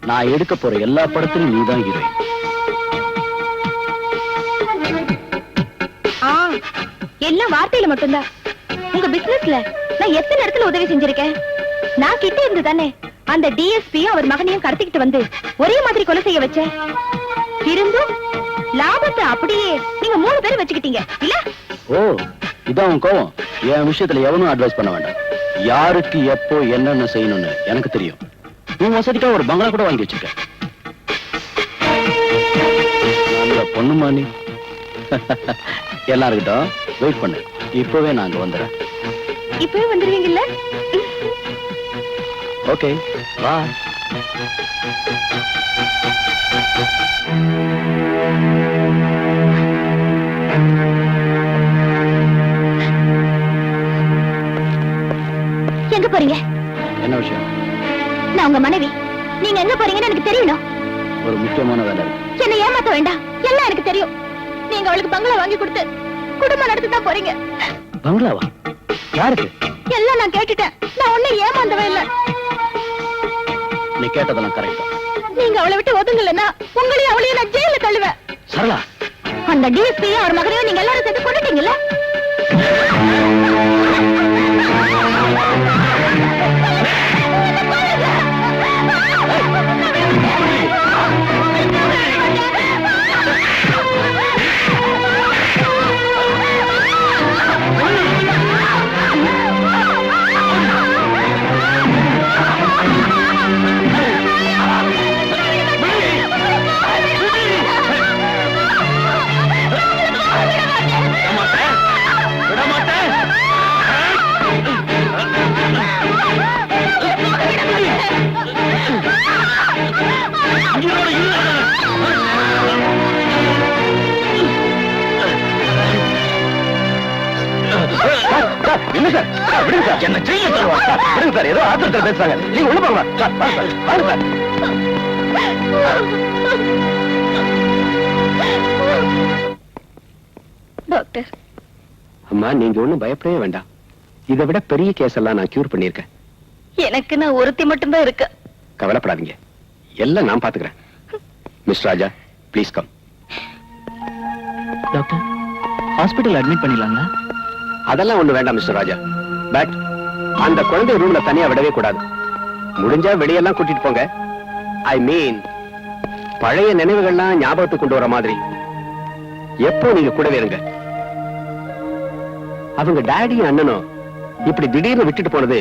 நான் எடுக்க போற எல்லா படத்திலும் நீதான் ஹீரோயின். எல்லாம் வார்த்தையில மட்டும்தான். உங்க பிசினஸ்ல நான் எத்தனை இடத்துல உதவி செஞ்சிருக்கேன். நான் கிட்ட இருந்து தானே அந்த டிஎஸ்பியும் அவர் மகனையும் கடத்திக்கிட்டு வந்து ஒரே மாதிரி கொலை செய்ய வச்சேன். இருந்தும் லாபத்தை அப்படியே நீங்க 3 பேர் வச்சுக்கிட்டீங்க இல்ல? ஓ, இதான் உன் கோவம். என் விஷயத்துல எவனும் அட்வைஸ் பண்ண வேண்டாம். யாருக்கு எப்போ என்னென்ன செய்யணும்னு எனக்கு தெரியும். உன் வசதிக்கா ஒரு பங்களா கூட வாங்கி வச்சிருக்க. நல்ல பொண்ணுமா நீ. எல்லாருக்கிட்டும் வெயிட் பண்ணு, இப்பவே நான் அங்க வந்துடுறேன். இப்பவே வந்துருவீங்கல்ல? ஓகே, வா. எங்க போறீங்க? என்ன விஷயம்? நான் உங்க மனைவி. நீங்க எங்க போறீங்கன்னு எனக்கு தெரியணும். ஒரு முக்கியமான வேலை இருக்கு. என்ன ஏமாத்த வேண்டாம், எல்லாம் எனக்கு தெரியும். நீங்க அவளுக்கு பங்களா வாங்கி கொடுத்து குடும்பம் நடத்தி தான் போறீங்க. பங்களாவா? யாருக்கு? எல்லாம் நான் கேட்டுட்டேன். நான் ஒன்னும் ஏமாந்தவே இல்ல. நீ கேட்டதெல்லாம் கரெக்ட். நீங்க அவளை விட்டு ஒதுங்கலன்னா உங்களையும் அவளையும் நான் ஜெயில தள்ளுவேன். சரளா, அந்த டிஎஸ்பி அவர் மகனையும் நீங்க எல்லாரும் சேர்த்து கொண்டுட்டீங்கல்ல? என்ன சார்? விடுங்க சார், என்ன ஜெயில தள்ளுவாங்க. விடுங்க சார், ஏதோ ஆத்திரத்தில் பேசுறாங்க. நீங்க உள்ள போங்க சார். வாங்க சார், வாங்க சார். டாக்டர், அம்மா, நீங்க ஒண்ணும் பயப்படவே வேண்டாம். இதை விட பெரிய கேஸ் எல்லாம் நான் கியூர் பண்ணிருக்கேன். எனக்கு நான் ஒருத்தி மட்டும்தான் இருக்கு. கவலைப்படாதீங்க, எல்லாம் நான் பாத்துக்கிறேன். Mister Raja, please come. Doctor, hospital admit பண்ணிடலாங்களா? அதெல்லாம் ஒண்ணு வேண்டாம் மிஸ்டர் ராஜா. பட் அந்த குழந்தை ரூம்ல தனியா விடவே கூடாது. முடிஞ்சா வெளியெல்லாம் கூட்டிட்டு போங்க. ஐ மீன், பழைய நினைவுகள்லாம் ஞாபகத்துக்கு கொண்டு வர மாதிரி எப்போ நீங்க கூடவே இருங்க. அவங்க டாடியும் அண்ணனும் இப்படி திடீர்னு விட்டுட்டு போனது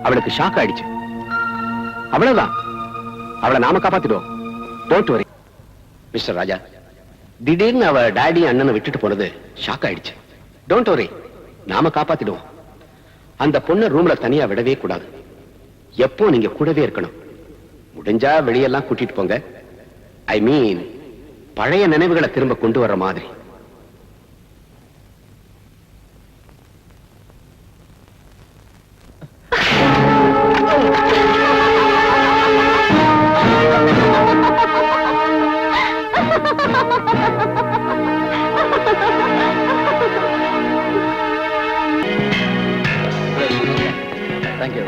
அவளுக்கு ஷாக் ஆயிடுச்சு. அவ்வளவுதான், அவளை நாம காப்பாத்திடுவோம். டோன்ட் வரி மிஸ்டர் ராஜா. திடீர்னு அவ டாடியும் அண்ணனை விட்டுட்டு போனது ஷாக் ஆயிடுச்சு. டோன்ட் வரி, நாம காப்பாத்திடுவோம். அந்த பொண்ணு ரூம்ல தனியா விடவே கூடாது. எப்போ நீங்க கூடவே இருக்கணும். முடிஞ்சா வெளியெல்லாம் கூட்டிட்டு போங்க. ஐ மீன், பழைய நினைவுகளை திரும்ப கொண்டு வர்ற மாதிரி. தேங்க்யூ.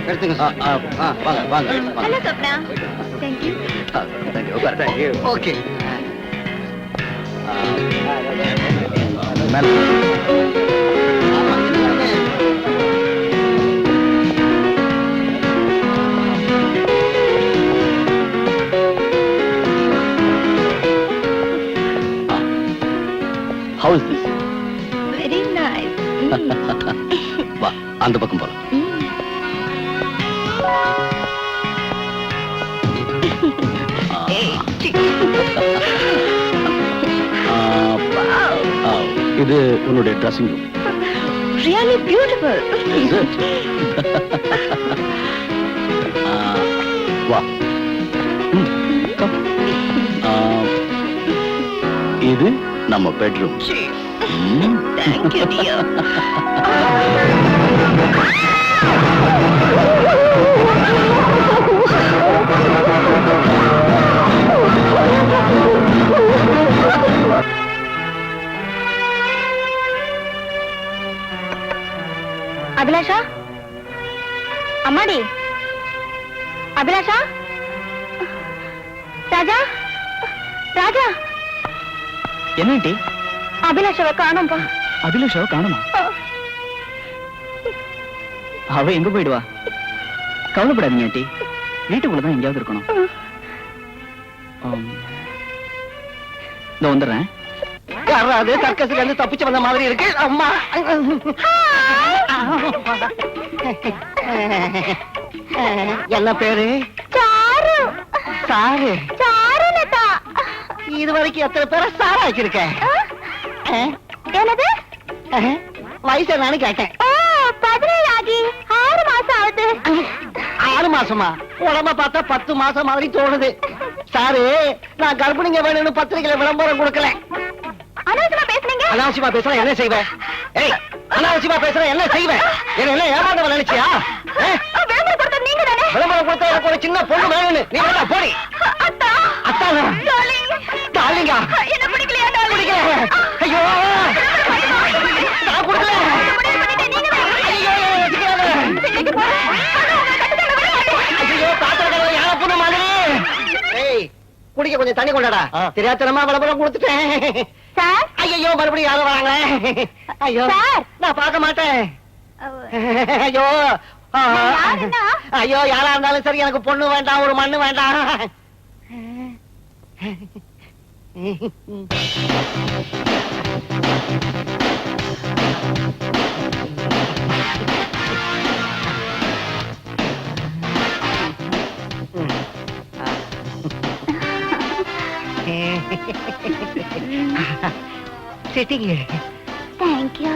எடுத்துங்க சார். வாங்க வாங்க hello Swapna. Thank you. Thank you. Thank you. Okay. How is this? Very nice. வா, அந்த பக்கம் போலாம். இது உன்னுடைய ட்ரெஸ்ஸிங் ரூம். Really beautiful. வா. இது நம்ம bedroom. Thank you, dear. Abhilasha, அம்மாடி, அபிலாஷா, ராஜா, ராஜா. என்ன டி? அபிலாஷாவை காணோம்பா. அபிலாஷாவை காணுமா? அவ எங்க போயிடுவா? கவலைப்படாதீங்க ஆண்டி, வீட்டுக்குள்ளதான் எங்கேயாவது இருக்கணும். இந்த வந்துடுறேன். யாராவது சர்க்கஸ்ல இருந்து தப்பிச்சு வந்த மாதிரி இருக்கு. அம்மா என்ன பேரு? சாரு. சாரு. சாரு லதா. இது வரைக்கும் எத்தனை பேரை சாரா வச்சிருக்க? என்னது? வயசு என்னன்னு கேட்டேன். 17 ஆகி 6 மாசம் ஆகுது. 6 மாசமா? உடம்ப பார்த்தா 10 மாசம் மாதிரி தோணுது. சாரு, நான் கர்ப்பிணிங்க வேணும்னு பத்திரிகையில விளம்பரம் கொடுக்கல. அனாவசியமா பேசுனீங்க. அனாவசியமா பேசுற என்ன செய்வேன்? ஏய், அனாவசியமா பேசுற என்ன செய்வேன்? என்ன ஏமாந்தவன் நினைச்சியா? விளம்பரம் கொடுத்தது நீங்க தானே? விளம்பரம் கொடுத்த எனக்கு ஒரு சின்ன பொண்ணு வேணும்னு நீ வேணா போடி. அத்தா. அத்தானா? டார்லிங். டார்லிங்கா? என்ன பிடிக்கலையா டார்லிங்? பிடிக்கல. ஐயோ, நான் கொடுக்கல. ஐயோ, வச்சுக்காத. ஐயோ, பாத்திரக்காரன் யாரை பொண்ணு மாதிரி. ஏய், குடிக்க கொஞ்சம் தண்ணி கொண்டாடா. தெரியாதனமா விளம்பரம் கொடுத்துட்டேன். சார். ஐயோ, மறுபடியும் யாரும் வராங்களே. ஐயோ, சார். நான் பார்க்க மாட்டேன். ஐயோ, யாருன்னா? ஐயோ, யாரா இருந்தாலும் சரி, எனக்கு பொண்ணு வேண்டாம், ஒரு மண்ணு வேண்டாம். Sitting here. Thank you.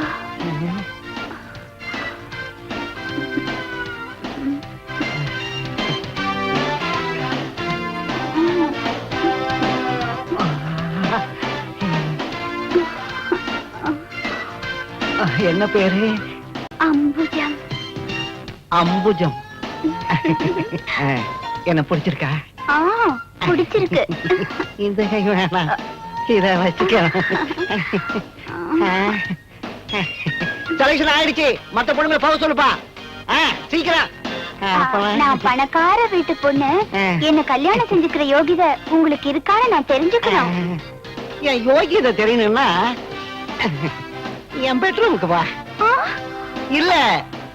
என்ன பேரு? அம்புஜம். அம்புஜம். என்ன பிடிச்சிருக்கா? பிடிச்சிருக்கு. இந்த கை வேணாம், இத வச்சுக்க. செலக்ஷன் ஆயிடுச்சு. மத்த பொண்ணுங்களை போக சொல்லுப்பா. சீக்கிரம். நான் பணக்கார வீட்டு பொண்ணு. என்ன கல்யாணம் செஞ்சுக்கிற யோகிதை உங்களுக்கு இருக்கான்னு நான் தெரிஞ்சுக்கணும். என் யோகிதை தெரியணும்னா என் பெட்ரூமுக்கு வா. இல்ல,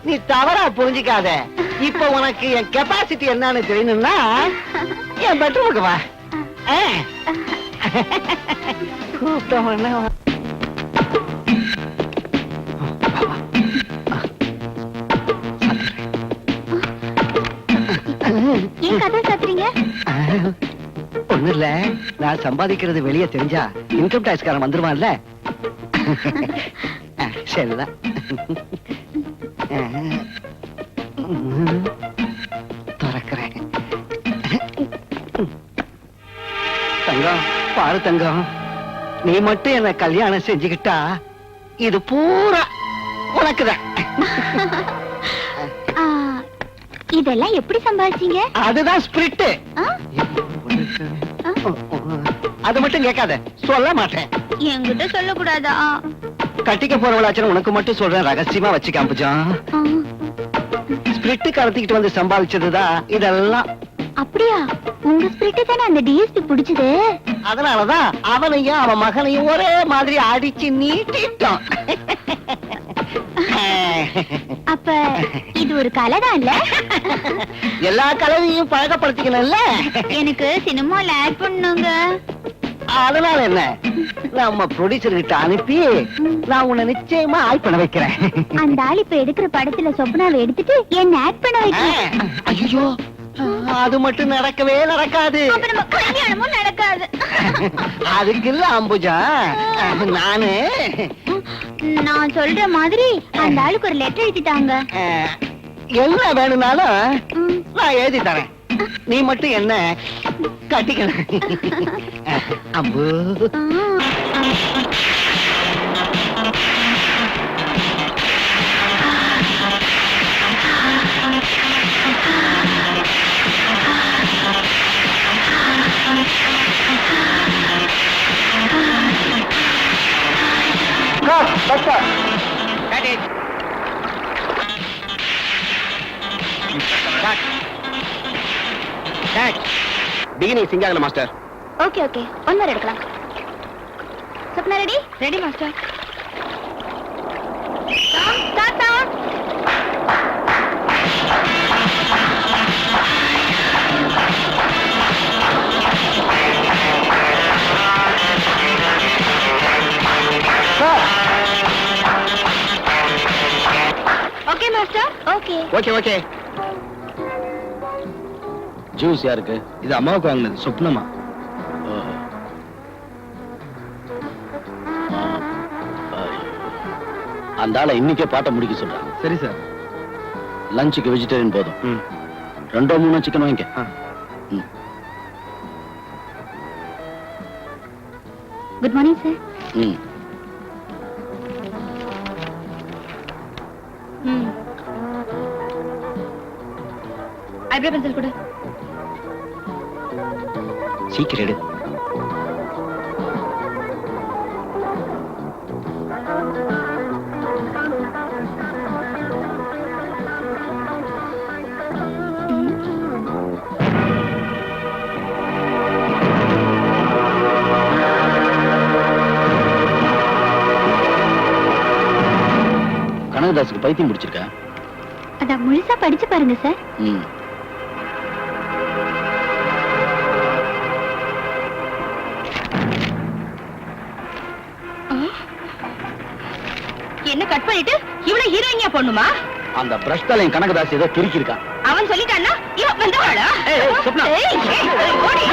நீ தவறா புரிஞ்சுக்காத. இப்ப உனக்கு என் கெப்பாசிட்டி என்னன்னு தெரியணும்னா என் பெட்ரூமுக்கு வா. கூப்பிட்டவன ஏன் கதை சாத்துறீங்க? ஒண்ணு இல்ல, நான் சம்பாதிக்கிறது வெளியே தெரிஞ்சா இன்கம் டாக்ஸ்காரன் வந்துருவான்ல. சரிதான். திறக்கிறேன். தங்கம், பாரு தங்கம், நீ மட்டும் என்ன கல்யாணம் செஞ்சுக்கிட்டா இது பூரா உனக்குதான். இதெல்லாம் எப்படி சம்பாதிச்சீங்க? அதுதான் ஸ்பிரிட். அது மட்டும் கேட்காத, சொல்ல மாட்டேன். என்கிட்ட சொல்லக்கூடாதா? கட்டிக்க போறவளாச்சும் உனக்கு மட்டும் சொல்றேன், ரகசியமா வச்சு காமிச்சான். ஸ்பிரிட் கடத்திக்கிட்டு வந்து சம்பாதிச்சதுதான் இதெல்லாம். அப்படியா? உங்க ஸ்பிரிட் தானே அந்த டிஎஸ்பி பிடிச்சது. அதனாலதான் அவனையும் அவன் மகனையும் ஒரே மாதிரி அடிச்சு நீட்டிட்டான். அப்ப இது ஒரு கலைதான் இல்ல? எல்லா கலவையும் பழக்கப்படுத்திக்கணும்ல. எனக்கு சினிமால ஆட் பண்ணுங்க. அதனால என்ன, நம்ம ப்ரொடியூசர் கிட்ட அனுப்பி நான் உன்னை நிச்சயமா ஆட் பண்ண வைக்கிறேன். அந்த ஆள் இப்ப எடுக்கிற படத்துல சொப்னாவை எடுத்துட்டு என்ன ஆக்ட் பண்ண வைக்க. ஐயோ, அது மட்டும் நடக்கவே நடக்காது. அப்ப நம்ம கல்யாணமும் நடக்காது. அதுக்கு இல்ல அம்புஜா, நானு நான் சொல்ற மாதிரி அந்த ஆளுக்கு ஒரு லெட்டர் எழுதிட்டாங்க. என்ன வேணும்னாலும் நான் எழுதி தரேன். நீ மட்டும் என்ன கட்டிக்கணும். அம்பு, பிகினிங் சிங்காகல master. Okay okay, one more எடுக்கலாம். சொப்னா ரெடி? Ready master. தாத்தா okay master. Okay okay okay. Juice யாருக்கு? இது அம்மாவுக்கு வாங்கினது, சொப்னமா. அந்த ஆளை இன்னைக்கே பாட்ட முடிக்க சொல்றாங்க. சரி சார். லஞ்சுக்கு வெஜிடேரியன் போதும். 2-3 சிக்கன் வாங்கிக்க. Good morning sir. Eyebrow pencil கொடு. சீக்கிரம் எடு. கனகதாசுக்கு பைத்தியம் முடிச்சிருக்கா? அத முழுசா படிச்சு பாருங்க சார். என்ன கட் பண்ணிட்டு இவ்வளவு ஹீரோயினியா பண்ணுமா? அந்த பிரஷ் தலையும் கனகதாஸ் ஏதோ கிறுக்கி இருக்கா. அவன் சொல்லிட்டான்னா இவன் வந்தவாளா? சொப்னா. ஓடி.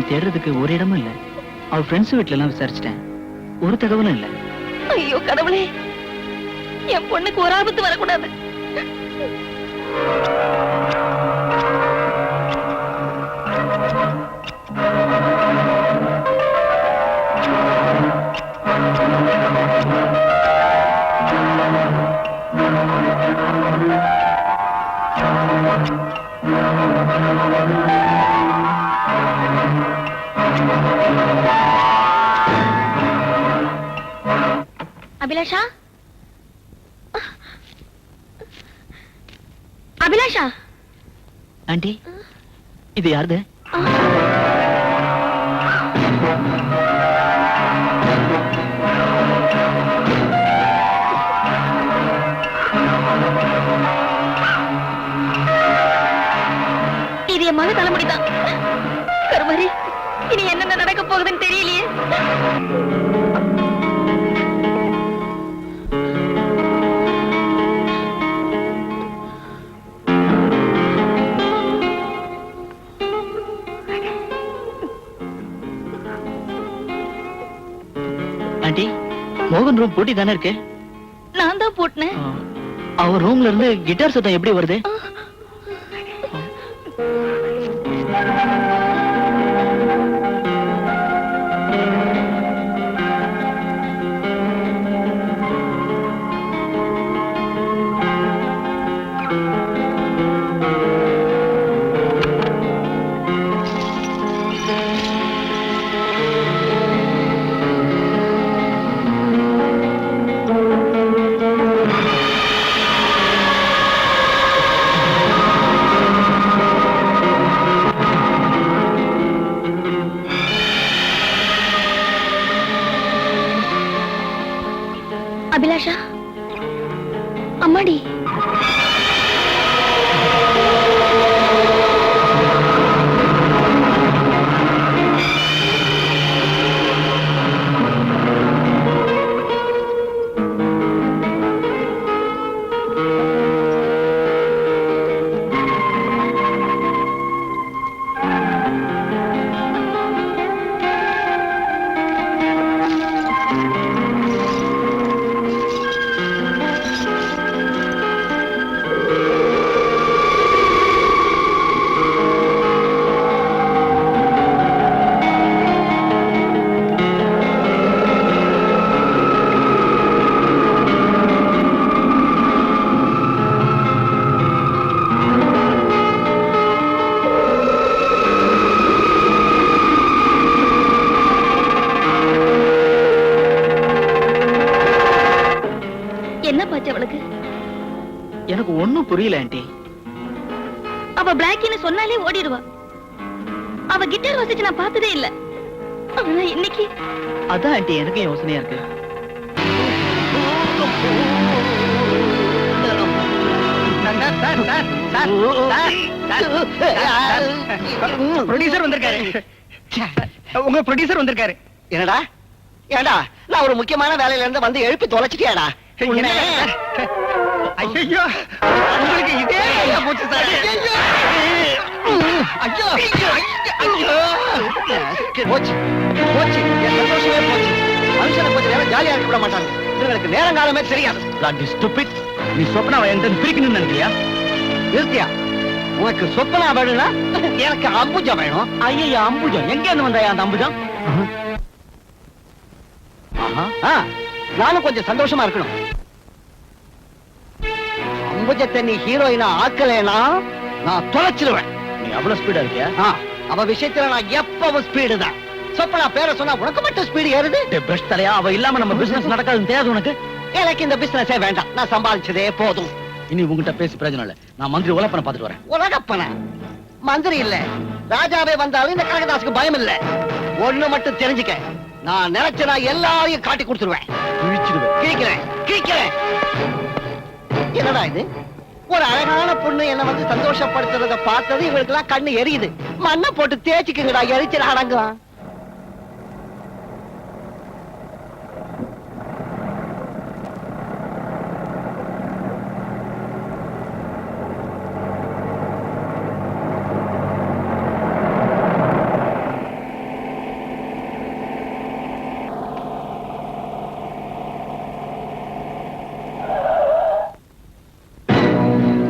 தேடுறதுக்கு ஒரு இடமும் இல்ல. அவ ஃப்ரெண்ட்ஸ் வீட்ல எல்லாம் விசாரிச்சிட்டேன், ஒரு தகவலும் இல்ல. ஐயோ கடவுளே, என் பொண்ணுக்கு ஒரு ஆபத்து வரக்கூடாது. அபிலாஷா, அபிலாஷா. ஆண்டி, இது யாருது? ஆண்டி மோகன் ரூம் பூட்டி தானே இருக்கு? நான் தான் போட்டேன். அவர் ரூம்ல இருந்து கிட்டார் சத்தம் எப்படி வருது? அபிலாஷா, அம்மாடி. என்ன பாச்சு அவளுக்கு? எனக்கு ஒண்ணும் புரியல ஆண்டி. அவ பிளாக்கின்னு சொன்னாலே ஓடிடுவா. அவ கிட்டார் வாசிச்சு நான் பார்த்ததே இல்ல. ஆனா இன்னைக்கு அதான் ஆண்டி எனக்கு யோசனையா இருக்கு. ப்ரொடியூசர் வந்திருக்காரு. உங்க ப்ரொடியூசர் வந்திருக்காரு. என்னடா ஏடா, நான் ஒரு முக்கியமான வேலையில இருந்து வந்து எழுப்பி தொலைச்சிட்டியாடா? ஐயோ, உங்களுக்கு இதே ஐயா போச்சு சார். ஐயோ போச்சு போச்சு, என் சந்தோஷமே போச்சு. மனுஷனை கொஞ்சம் நேரம் ஜாலியா இருக்க விட மாட்டாங்க. இவங்களுக்கு நேரங்காலமே தெரியாது. நீ சொப்னாவை எந்த பிரிக்கணும்னு நினைக்கிறியா? நிறுத்தியா? உனக்கு சொப்பனா வேணும்னா எனக்கு அம்புஜம் வேணும். ஐயா, அம்புஜம் எங்க இருந்து வந்தாயா அந்த அம்புஜம்? நானும் கொஞ்சம் சந்தோஷமா இருக்கணும். அம்புஜத்தை நீ ஹீரோயினா ஆக்கலேனா நான் தொலைச்சிருவேன். நீ அவ்வளவு ஸ்பீடா இருக்கியா? அவ விஷயத்துல நான் எப்பவும் ஸ்பீடு தான். சொப்பனா பேரை சொன்னா உனக்கு மட்டும் ஸ்பீடு ஏறுது. பெஸ்ட் தலையா, அவ இல்லாம நம்ம பிசினஸ் நடக்காதுன்னு தெரியாது உனக்கு? எனக்கு இந்த பிசினஸே வேண்டாம். நான் சம்பாதிச்சதே போதும். இனி உங்ககிட்ட பேசி பிரயோஜனம் இல்ல. நான் மந்திரி உலப்பனை பாத்துட்டு வரேன். உலகப்பன மந்திரி இல்ல, ராஜாவே வந்தாலும் இந்த கனகதாசுக்கு பயம் இல்ல. ஒண்ணு மட்டும் தெரிஞ்சுக்க, நான் நினைச்ச நான் எல்லாரையும் காட்டி கொடுத்துருவேன். கிழிக்கிறேன் கிழிக்கிறேன். என்னடா இது? ஒரு அழகான பொண்ணு என்ன வந்து சந்தோஷப்படுத்துறத பார்த்தது இவங்களுக்கு எல்லாம் கண்ணு எரியுது. மண்ணை போட்டு தேய்ச்சிக்குங்கடா, எரிச்சல் அடங்கும்.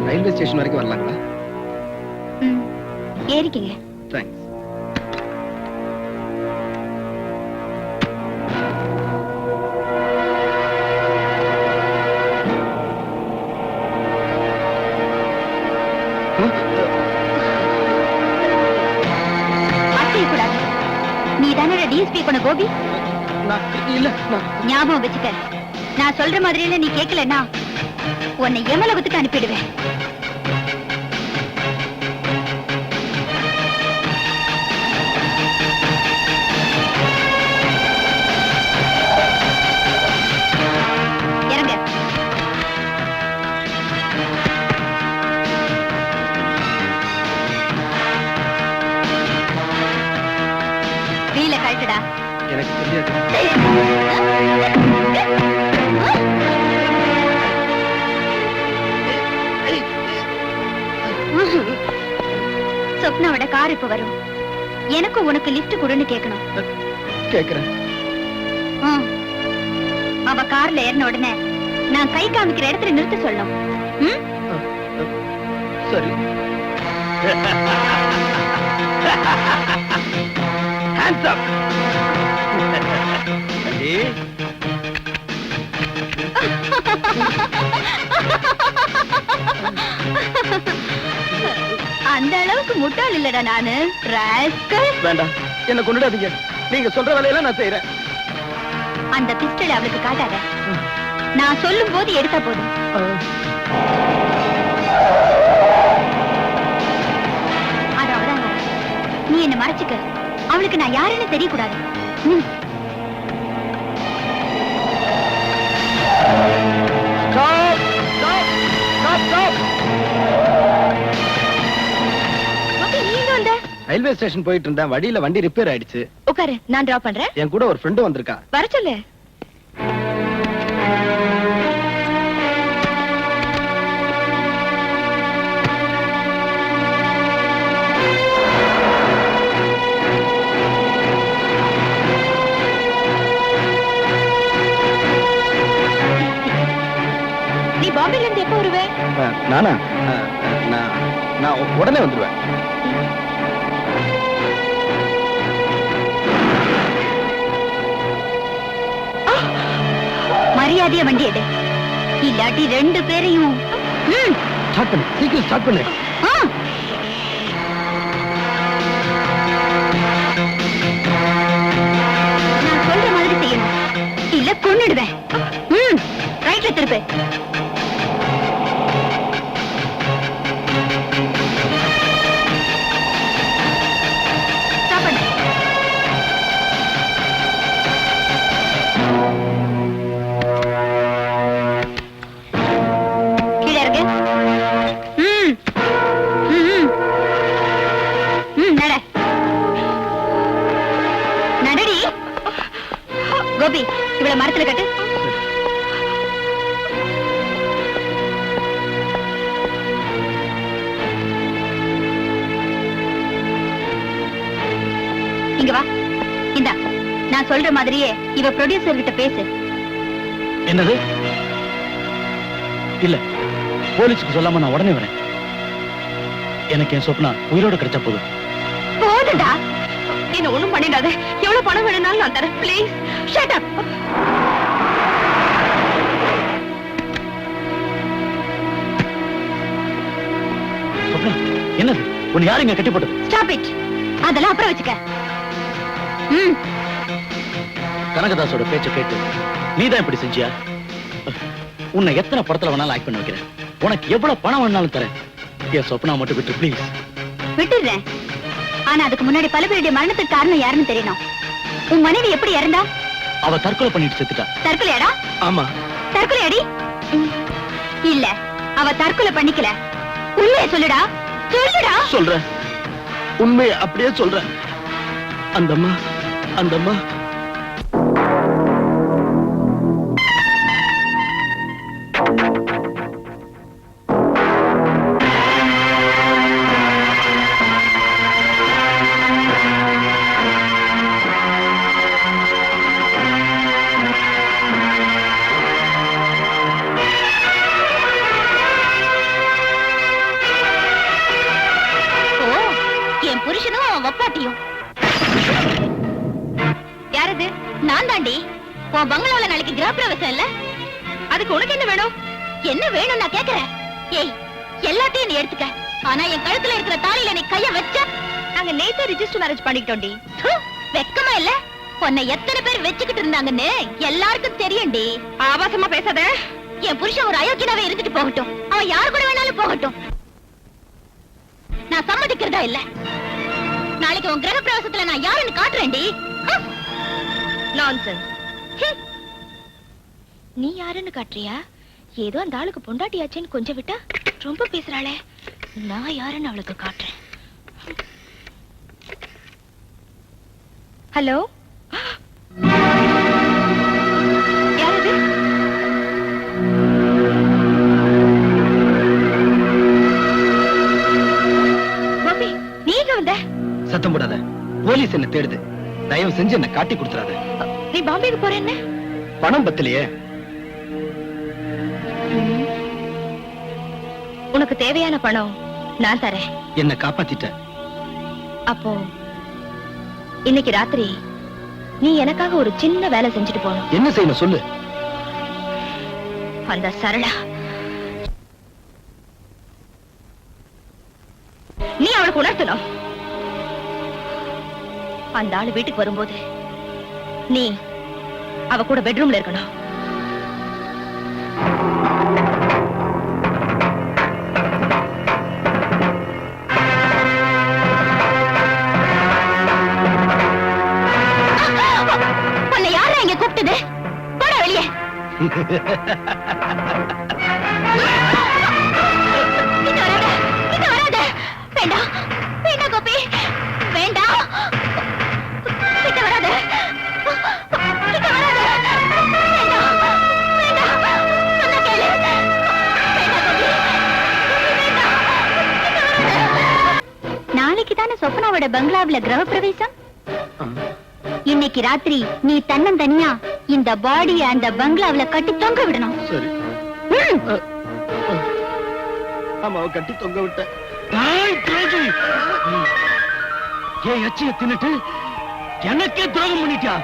ரயில்வே ஸ்டேஷன் வரைக்கும் வரலாங்களா? ஏறிக்கங்க. தேங்க்ஸ். கூடாது. நீ தானே டிஎஸ்பி பண்ண கோபி? இல்ல, ஞாபகம் வச்சுக்க. நான் சொல்ற மாதிரியில நீ கேட்கலன்னா உன்னை எமலகத்துக்கு அனுப்பிடுவேன். இறங்க. வீல கழட்டுடா. எனக்கு தெரியாது. சொப்னாவோட கார் இப்ப வரும். எனக்கு உனக்கு லிஃப்ட் கொடுன்னு கேட்கணும். கேக்குறேன். கார்ல ஏறின உடனே நான் கை காமிக்கிற இடத்துல நிறுத்த சொல்லணும். ம்? சரி. Hands up. அடி. அந்த அளவுக்கு முட்டாள் இல்லடா நானு. ராஸ்கல். வேண்டாம், என்ன கொண்டுடாதீங்க. நீங்க சொல்ற வேலையெல்லாம் நான் செய்யறேன். அந்த பிஸ்டல் அவளுக்கு காட்டாத. நான் சொல்லும் போது எடுத்தா போதும். அதான் நீ என்ன மறைச்சுக்க. அவளுக்கு நான் யாருன்னு தெரியக்கூடாது. ரயில்வே ஸ்டேஷன் போயிட்டு இருந்தேன். வழியில வண்டி ரிப்பேர் ஆயிடுச்சு. உட்காரு, நான் டிராப் பண்றேன். என் கூட ஒரு ஃப்ரெண்டு வந்திருக்கா. வர சொல்லு. நீ பாம்பேல இருந்து எப்போ வருவே? நானா? நான் உடனே வந்துருவேன். மரியாதையா வண்டி எடு, இல்லாட்டி 2 பேரையும். ஸ்டார்ட் பண்ணு, சீக்கிரம் ஸ்டார்ட் பண்ணு. நான் சொல்ற மாதிரி செய்யணும், இல்ல கொன்னுடுவேன். ரைட்ல திருப்பு. ஸ்டாப் பண்ணு. கீழே இருக்கு. நட. நடடி. கோபி, இவளை மரத்துல கட்டு. இங்க வா. இந்தா, நான் சொல்ற மாதிரியே இவ ப்ரொடியூசர் கிட்ட பேசு. என்னது? இல்ல, போலீஸுக்கு சொல்லாம நான் உடனே வரேன். எனக்கு என் சொப்னா உயிரோட கிடைச்சா போதும். போதுடா, என்ன ஒண்ணும் பண்ணிடாத. எவ்வளவு பணம் வேணும்னாலும் நான் தரேன். Please shut up. சொப்னா, என்னது? உன்னை யாரு இங்க கட்டி போட்டது? Stop it. அதெல்லாம் அப்புறம் வச்சுக்க. கனகதாசோட பேச்ச கேட்டு நீதான் இப்படி செஞ்சியா? உன்னை எத்தனை படத்துல வேணாலும் ஆக்ட் பண்ண வைக்கிறேன். உனக்கு எவ்வளவு பணம் வேணாலும் தரேன். என் சொப்னா மட்டும் விட்டு ப்ளீஸ். விட்டுடுறேன். ஆனா அதுக்கு முன்னாடி பல பேருடைய மரணத்துக்கு காரணம் யாருன்னு தெரியணும். உன் மனைவி எப்படி இறந்தா? அவ தற்கொலை பண்ணிட்டு செத்துட்டா. தற்கொலையாடா? ஆமா. தற்கொலையாடி? இல்ல, அவ தற்கொலை பண்ணிக்கல. உண்மையை சொல்லுடா. சொல்லுடா. சொல்றேன், உண்மையை அப்படியே சொல்றேன். அந்தம்மா என் புருஷனும் அவன் வப்பாட்டியும். யாரது? நான் தாண்டி. உன் பங்களாவில நாளைக்கு கிரகப்பிரவேசம் இல்ல? அதுக்கு உனக்கு என்ன வேணும்? என்ன வேணும் நான் கேக்குறேன். ஏய், எல்லாத்தையும் நீ எடுத்துக்க. ஆனா என் கழுத்துல இருக்கிற தாலியில நீ கைய வச்ச. நாங்க நேத்து ரிஜிஸ்டர் மேரேஜ் பண்ணிக்கிட்டோம்டி. வெக்கமா இல்ல? உன்னை எத்தனை பேர் வச்சுக்கிட்டு இருந்தாங்கன்னு எல்லாருக்கும் தெரியும்டி. ஆபாசமா பேசாத. என் புருஷன் ஒரு அயோக்கியனாவே இருந்துட்டு போகட்டும். அவன் யாரு கூட வேணாலும் போகட்டும். நான் சம்மதிக்கிறதா இல்ல. நாளைக்கு உன் கிரக பிரவேசத்துல நான் யாருன்னு காட்டுறேன்டி. நான்சென்ஸ். நீ யாருன்னு காட்டுறியா? ஏதோ அந்த ஆளுக்கு பொண்டாட்டியாச்சேன்னு கொஞ்சம் விட்டா ரொம்ப பேசுறாளே. நான் யாருன்னு அவளுக்கு காட்டுறேன். ஹலோ, யாரது? பாபி, நீ எங்க வந்த? சத்தம் போடாத. போலீஸ் என்ன தேடுது. தயவு செஞ்சு என்ன காட்டி கொடுத்துறாத. நீ பாம்பேக்கு போறேன்னு? பணம் பத்தலையே. உனக்கு தேவையான பணம் நான் தரேன். என்ன காப்பாத்திட்ட. அப்போ இன்னைக்கு ராத்திரி நீ எனக்காக ஒரு சின்ன வேலை செஞ்சுட்டு போகணும். என்ன செய்யணும் சொல்லு. அந்த சரளா, நீ அவளுக்கு உணர்த்தணும். அந்த ஆளு வீட்டுக்கு வரும்போது நீ அவ கூட பெட்ரூம்ல இருக்கணும். உன்னை யாரா இங்க கூப்பிட்டது? போட வெளியே. வேண்டாம் வேண்டாம் கோபி, வேண்டாம். கிட்ட வராத, கிட்ட வராத. வேண்டாம் வேண்டாம், சொன்னா கேளு. வேண்டாம் கோபி, வேண்டாம். கிட்ட வராத. நாளைக்கு தானே சொப்னாவோட பங்களாவுல கிரகப்பிரவேசம். இன்னைக்கு ராத்திரி நீ தன்னந்தனியா இந்த பாடிய அந்த பங்களாவுல கட்டி தொங்க விடணும். சரி. அம்மாவை கட்டி தொங்க விட்ட. ஏன் எச்சிய தின்னுட்டு எனக்கே துரோகம் பண்ணிட்டியா?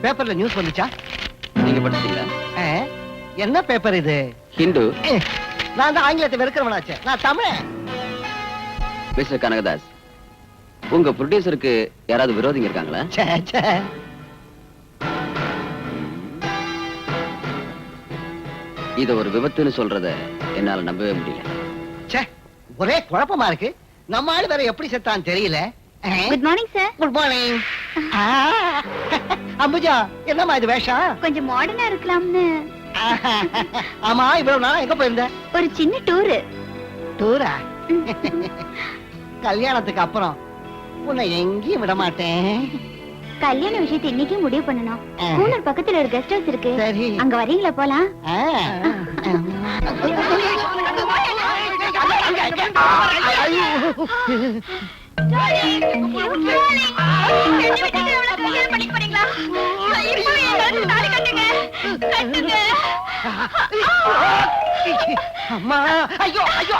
பேப்பர்ல நியூஸ் வந்துச்சா? நீங்க படிச்சீங்களா? என்ன பேப்பர் இது? ஹிந்து. நான் தான் ஆங்கிலத்தை வெறுக்கிறவனாச்சே. நான் தமிழ். மிஸ்டர் கனகதாஸ், உங்க ப்ரொடியூசருக்கு யாராவது விரோதிங்க இருக்காங்களா? இத ஒரு விபத்துன்னு சொல்றத என்னால நம்பவே முடியல. ஒரே குழப்பமா இருக்கு. நம்ம ஆளு வேற எப்படி செத்தான்னு தெரியல. Good morning sir. Good morning. Ambuja, என்னம்மா இது வேஷம்? கொஞ்சம் மாடர்னா இருக்கலாம்னு. ஆமா, இவ்வளவு நாளா எங்க போயிருந்த? ஒரு சின்ன டூரு. டூரா? கல்யாணத்துக்கு அப்புறம் உன்னை எங்கேயும் விட மாட்டேன். கல்யாண விஷயத்தை இன்னைக்கு முடிவு பண்ணணும். கூலர் பக்கத்துல ஒரு கெஸ்ட் ஹவுஸ் இருக்கு. சரி. அங்க வரீங்களா? போலாம். அம்மா ஐயோ ஐயோ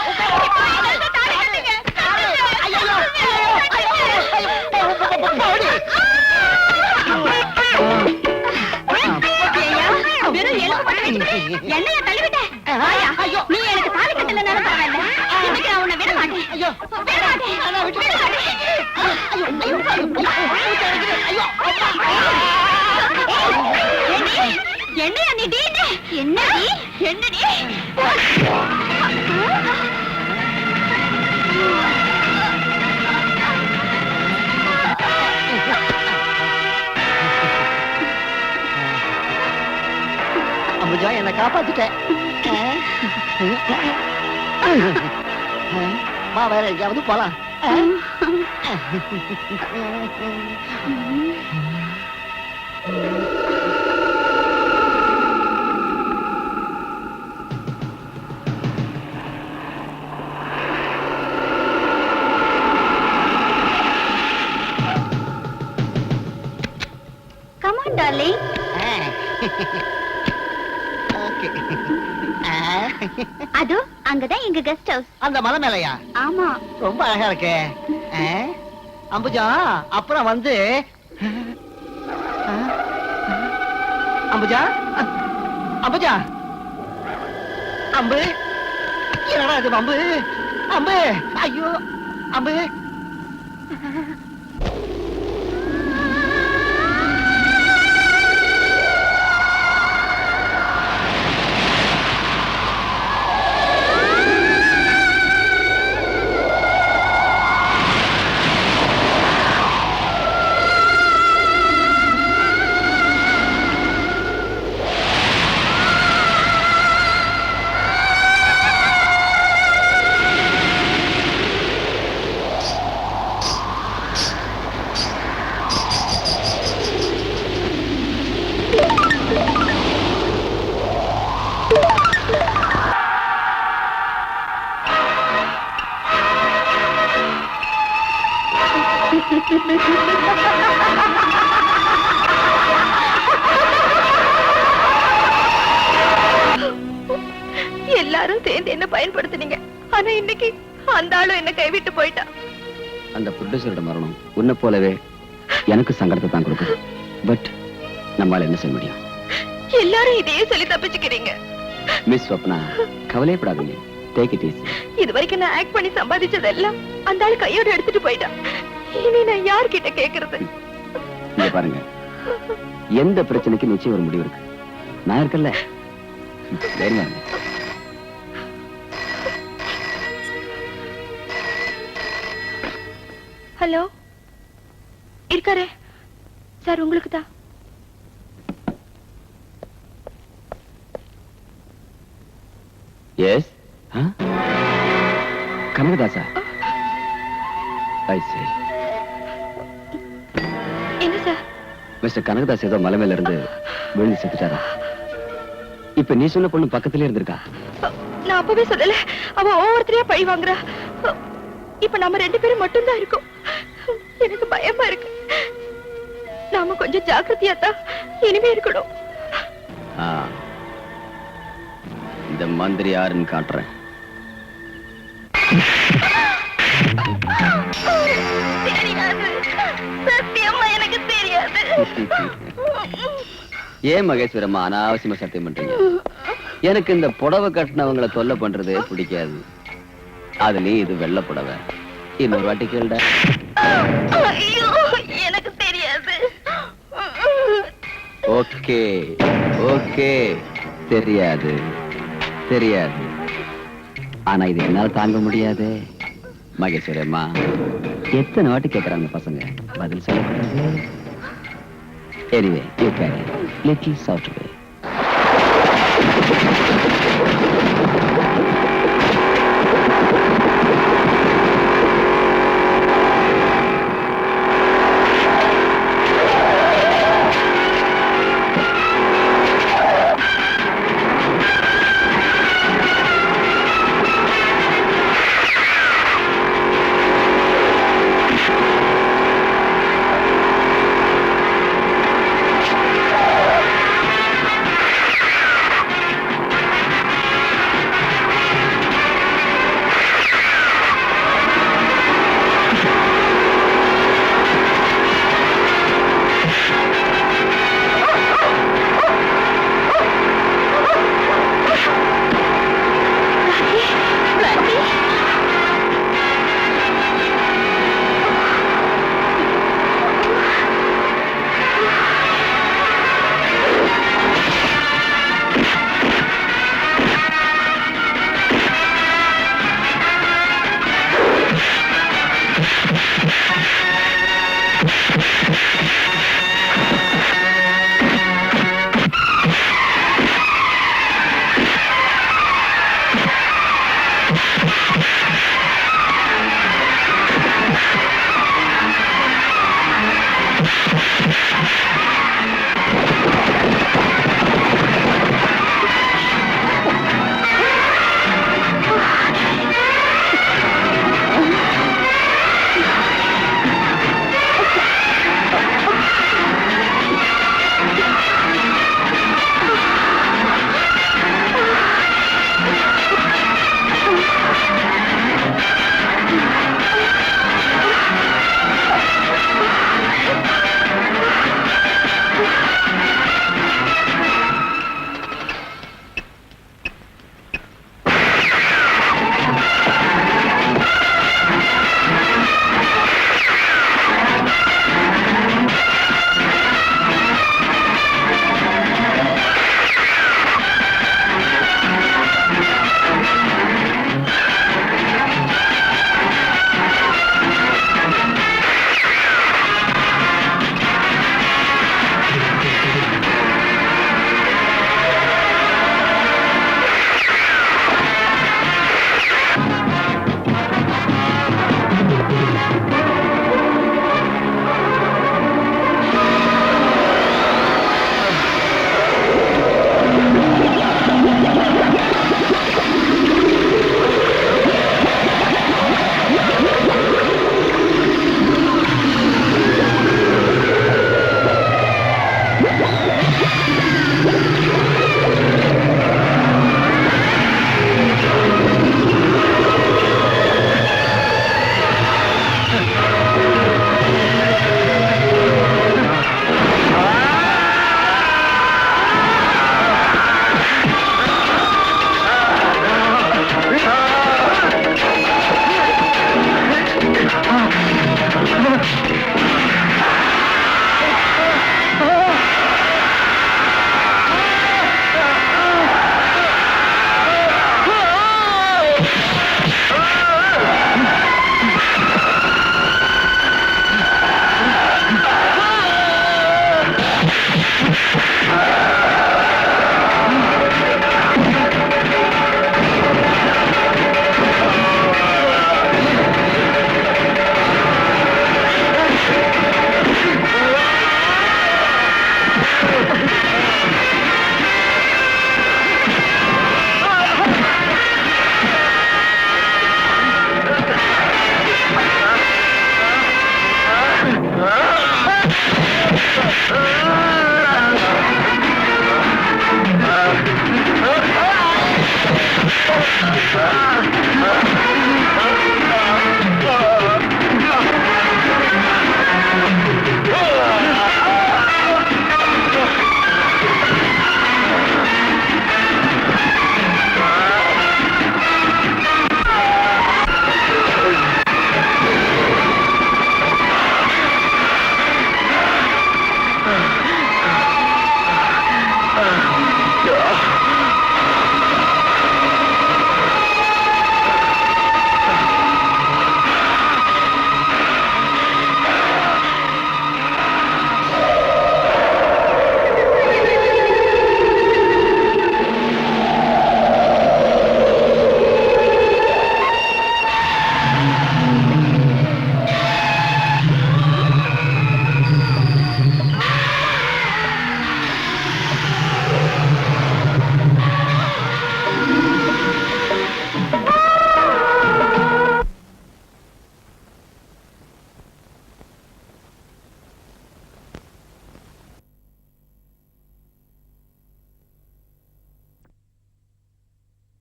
என்னைய தள்ளிவிட்ட நீ எனக்கு தாலி கட்டல பரவாயில்ல இன்னைக்கு நான் உன்னை விட மாட்டேன் என்னையா நீ என்னடி என்னடி அம்புஜா என்ன காப்பாத்திட்டேன் வா வேற எங்கேயாவது போலாம் Come on, darling. அது அங்கதான் எங்க கெஸ்ட் ஹவுஸ். அந்த மலை மேலையா? ஆமா. ரொம்ப அழகா இருக்கு. அம்புஜா அப்புறம் வந்து அம்புஜா அம்புஜா அம்பு என்னடா இது அம்பு அம்பு ஐயோ அம்பு எல்லாரும் சேர்ந்து என்ன பயன்படுத்துனீங்க. ஆனா இன்னைக்கு அந்த ஆளும் என்ன கைவிட்டு போயிட்டா. அந்த ப்ரொடியூசரோட மரணம் உன்னை போலவே எனக்கு சங்கடத்தை தான் கொடுக்குது. பட் நம்மால என்ன செய்ய முடியும்? எல்லாரும் இதையே சொல்லி தப்பிச்சுக்கிறீங்க. மிஸ் ஸ்வப்னா, கவலைப்படாதீங்க. Take it easy. இது வரைக்கும் நான் ஆக்ட் பண்ணி சம்பாதிச்சதெல்லாம் அந்த ஆளு கையோட எடுத்துட்டு போயிட்டா. இனி நான் யார்கிட்ட கேக்குறது? இங்க பாருங்க, எந்த பிரச்சனைக்கு நிச்சயம் ஒரு முடிவு இருக்கு. நான் இருக்கல. ஹலோ, இருக்காரே சார், உங்களுக்கு தான். எஸ், கனகதாசா? ஐ சீ. என்ன சார்? மிஸ்டர் கனகதாஸ் ஏதோ மலை மேல இருந்து விழுந்து செத்துட்டாரா? இப்ப நீ சொன்ன பொண்ணு பக்கத்திலே இருந்திருக்கா? நான் அப்பவே சொல்லல, அவ ஒவ்வொருத்தரையா பழி வாங்குறா. இப்ப நம்ம 2 பேரும் மட்டும்தான் இருக்கோம். எனக்கு பயமா இருக்கு. நாம கொஞ்சம் ஜாக்கிரதையா தான் இனிமே இருக்கணும். இந்த மந்திரி யாருன்னு காட்டுறேன். சத்தியமா எனக்கு தெரியாது. ஏன் மகேஸ்வரம்மா அனாவசியமா சத்தியம் பண்றீங்க? எனக்கு இந்த புடவை கட்டினவங்களை தொல்லை பண்றதே பிடிக்காது. அதுலயும் இது வெள்ளை புடவை. இன்னொரு வாட்டி கேளுடா. ஐயோ, எனக்கு தெரியாது. ஓகே ஓகே, தெரியாது தெரியாது. ஆனா இது என்னால தாங்க முடியாது மகேஸ்வரம்மா. எத்தனை வாட்டி கேட்கறாங்க பசங்க, பதில் சொல்லக்கூடாது. Anyway you can little soft way.